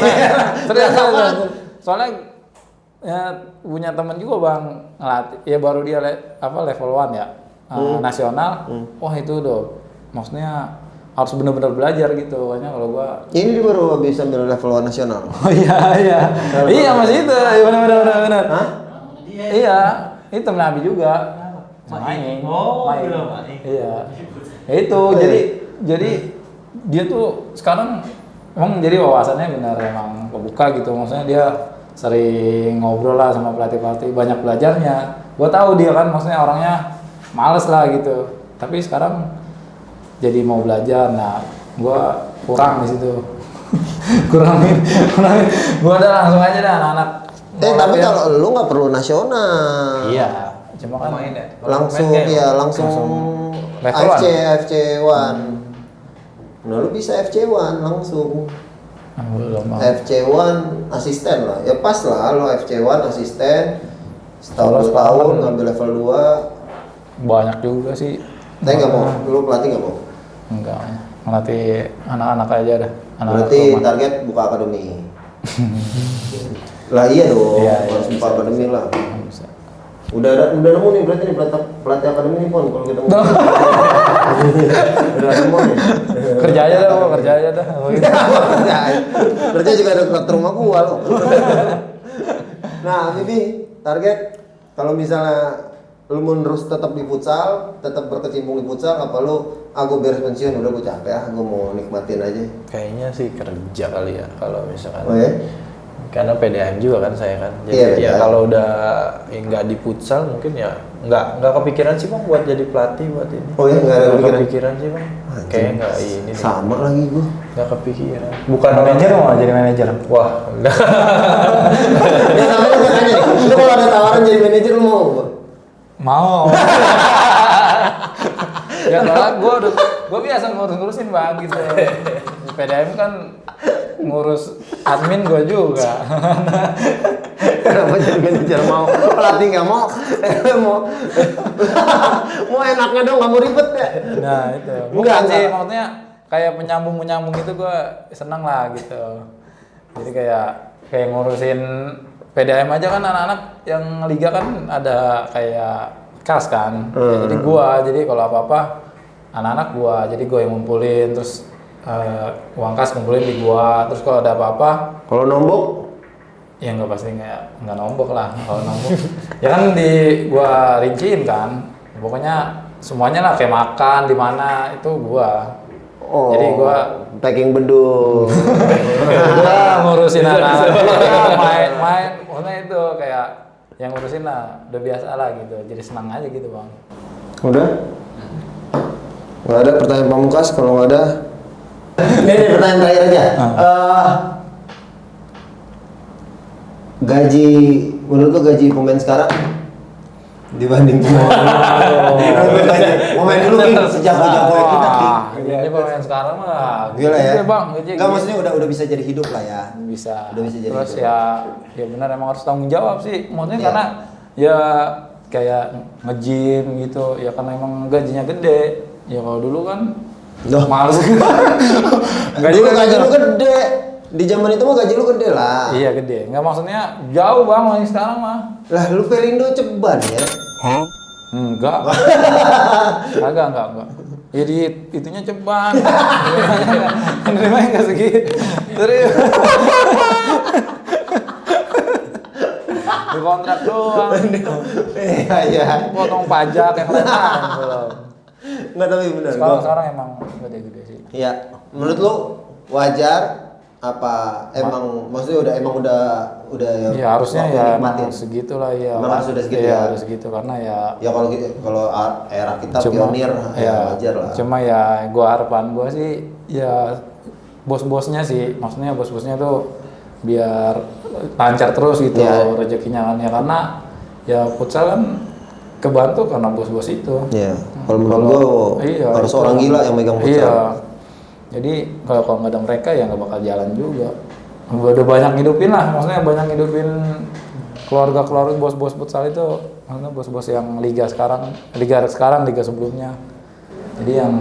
Soalnya ya punya temen juga Bang ngelatih. Ya baru dia level 1 ya. Nasional. Wah itu udah maksudnya harus benar-benar belajar gitu. Makanya kalau gua Ini dia baru bisa ambil level 1 nasional. oh iya. Iya masih itu. Benar. Hah? Iya, itu Nabi juga. main. Oh, gila, main. Iya. Ya itu, jadi dia tuh sekarang emang jadi wawasannya benar emang kebuka gitu. Maksudnya dia sering ngobrol lah sama pelatih-pelatih, banyak belajarnya. Gua tahu dia kan maksudnya orangnya males lah gitu. Tapi sekarang jadi mau belajar. Nah, gua kurang di situ. kurangin. Gua udah langsung aja dah anak-anak. Tapi kalau lu nggak perlu nasional. Iya, cuma kan Main ya? Langsung langsung level AFC 1. Nah, lu bisa FC 1 langsung. belum mau. FC 1 asisten lah. Ya pas lah lo FC 1 asisten. Setahun 2 Kalau tahun setahun ngambil level 2. Banyak juga sih. Tapi nggak mau, lu pelatih nggak mau? Enggak, ngelatih anak-anak aja dah. Anak-anak Berarti rumah. target buka akademi. Lah iya dong, Iya, harus iya, buka akademi lah. Bisa. Udah nemu nih berarti nih pelatih akademi nih Pon kalau kita mau. Udah nemu nih. Kerja aja dah, gua, kerja aja dah. Kerja juga ada dokter rumah gua loh. Nah, Bibi, target kalau misalnya lu mau terus tetap di futsal, tetap berkecimpung di futsal, apa lu aku beres pensiun udah gua capek gua mau nikmatin aja. Kayaknya sih kerja kali ya kalau misalkan. Oh ya? Karena PDAM juga kan saya kan. Jadi Iya, ya PDAM. kalau udah nggak di futsal mungkin ya nggak kepikiran sih Bang buat jadi pelatih buat ini. Oh ya, nggak ada Nggak kepikiran? kepikiran sih Bang. Kayaknya nggak ini nih. Sama lagi gua. Nggak kepikiran. Bukan Manajer orang- mau jadi manajer? Wah, enggak. Ya namanya gua tanya nih, lu kalau ada tawaran jadi manajer lu mau apa? Mau. Ya soalnya gue biasa ngurusin bang gitu. Di PDM kan ngurus admin gue juga. Kenapa jadi manajer mau? Pelatih nggak mau? Mau enaknya dong, nggak mau ribet ya? Nah itu. Bukan Enggak, sih, enggak. maksudnya kayak penyambung itu gue seneng lah gitu. Jadi kayak ngurusin PDM aja kan anak-anak yang liga kan ada kayak kas kan. Ya, jadi jadi kalau apa-apa anak-anak jadi gue yang ngumpulin terus uang kas kumpulin di gua, terus kalau ada apa-apa Kalau nombok? ya nggak pasti nggak nombok lah kalau nombok. Ya kan gua rinciin kan, pokoknya semuanya lah kayak makan di mana itu gua. Oh, Jadi gua packing beduk. gua ngurusin anak-anak main maksudnya itu kayak yang ngurusin lah udah biasa lah gitu, jadi senang aja gitu bang. Udah? Nggak ada pertanyaan pamungkas? Kalau nggak ada, ini pertanyaan terakhir aja. Gaji, menurut lo gaji pemain sekarang dibanding pemain pemain dulu King, sejago-jago kita King. Ini pemain sekarang mah Gila ya? gede, bang, gaji Nggak, gede. maksudnya udah bisa jadi hidup lah ya. Bisa. Udah bisa jadi Terus hidup. ya benar emang harus tanggung jawab sih. Maksudnya Iya. karena ya kayak nge-gym gitu. Ya karena emang gajinya gede. Ya kalau dulu kan Loh. males. Dulu gaji lu gede. Di zaman itu mah gaji lu gede lah. Iya gede. Nggak maksudnya jauh bang yang sekarang mah. Lah lu Pelindo ceban ya. Enggak. Enggak. Jadi itunya ceban. Menerimanya nggak segitu. Terus di kontrak doang. Iya. Potong pajak yang lain-lain belum. Enggak, tapi benar. Sekarang emang gede-gede sih. Iya. Menurut lu wajar apa emang maksudnya udah Ya harusnya waktu ya nikmatin? emang segitulah ya. Emang harus udah segitu Iya, ya? harus segitu karena ya Ya kalau era kita pionir ya wajar lah. Cuma ya harapan gua sih ya bos-bosnya sih, maksudnya bos-bosnya tuh biar lancar terus gitu Iya. rezekinya kan ya, karena ya futsal kan kebantu karena bos-bos itu. Iya. Kalau menurut gua Iya, harus itu. orang gila yang megang futsal. Iya. Jadi kalau nggak ada mereka ya nggak bakal jalan juga. Udah banyak ngidupin lah, maksudnya banyak ngidupin keluarga bos-bos futsal itu, maksudnya bos-bos yang liga sekarang, liga sebelumnya. Jadi yang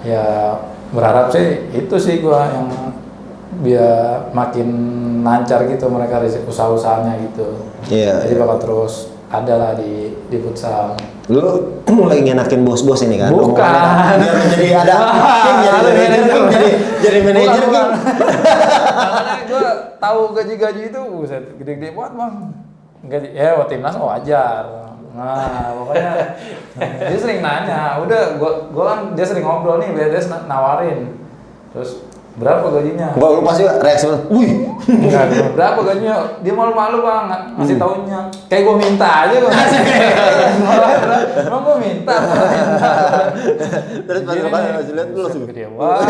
ya berharap sih itu sih gua yang biar makin lancar gitu mereka usaha-usahanya gitu. Iya. Jadi bakal terus ada lah di futsal. Lu lagi ngenakin bos-bos ini kan? Bukan. Biar jadi ada King, jadi manajer King, jadi manajer Bukan, King. Karena gue tahu gaji-gaji itu buset gede-gede banget bang. Gaji ya timnas wajar. Nah, pokoknya dia sering nanya. Udah, gua kan dia sering ngobrol nih, BTS nawarin. Terus berapa gajinya? Gua lu pasti reaksi lu, wih. Enggak, berapa gajinya? Dia malu-malu bang, ngasih taunya. Kayak gua minta aja gua. Emang gua minta. Terus pas lepas langsung lihat lu langsung gede banget.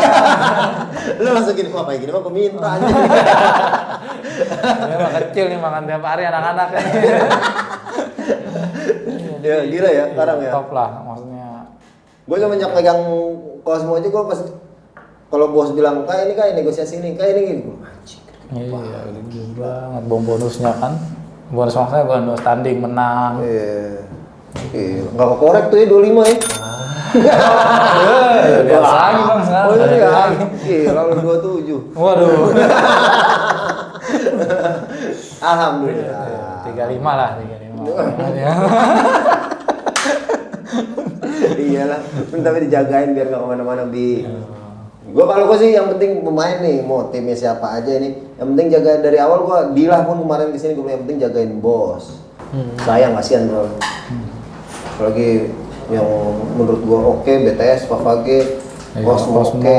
lu langsung gini, wah kayak gini mah gua minta aja. Dia mah kecil nih makan tiap hari anak-anak ini. Ya gila ya sekarang ya. Top lah maksudnya. Gue semenjak pegang Cosmo aja gue pas kalau bos bilang kayak ini negosiasi ini kayak ini gitu. Anjing. Iya, udah gila banget bonusnya kan. Bonus maksudnya bonus tanding menang. Iya. Enggak korek tuh ya 25 ya. Biasa lagi bang sekarang. Oh iya. Iya, lalu 27. Waduh. Alhamdulillah. 35 lah, 35. Iyalah, tapi dijagain biar nggak kemana-mana bi. Gue kalau gue sih yang penting pemain nih, mau timnya siapa aja nih, yang penting jaga dari awal. Gue Dilah pun kemarin kesini gue yang penting jagain bos. Sayang kasihan bro. Apalagi yang menurut gue oke, BTS, Favage, Cosmo oke,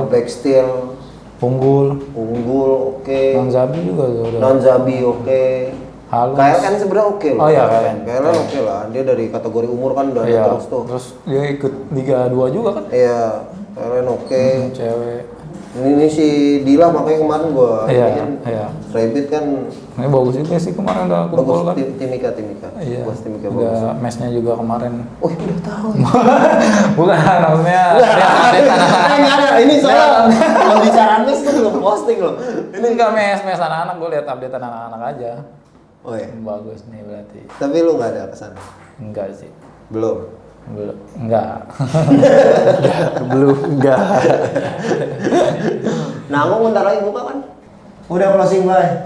Blacksteel, Unggul, oke, Nanzabi juga udah. Nanzabi oke. Halus. KL kan sebenarnya oke loh. Oh iya, KL. KL oke lah. Dia dari kategori umur kan udah Iya. terus tuh. Terus dia ikut Liga 2 juga kan? Iya, KL oke. Cewek. Ini si Dila makanya kemarin gua Iya, iniin. iya. Rabbit kan Ini bagus juga sih kemarin udah kumpul kan. bagus Timika. Iya. Bos Timika bagus. Udah matchnya juga kemarin. Oh, udah tahu. Bukan maksudnya dia update anak-anak. Enggak ada. Ini soalnya pembicaraan mes tuh belum posting loh. Ini enggak mes anak-anak, gue lihat update anak-anak aja. Oh iya. Bagus nih berarti. Tapi lu nggak ada kesana? Enggak sih. Belum. Enggak. Belum enggak. Nanggung bentar lagi buka kan? Udah closing bye.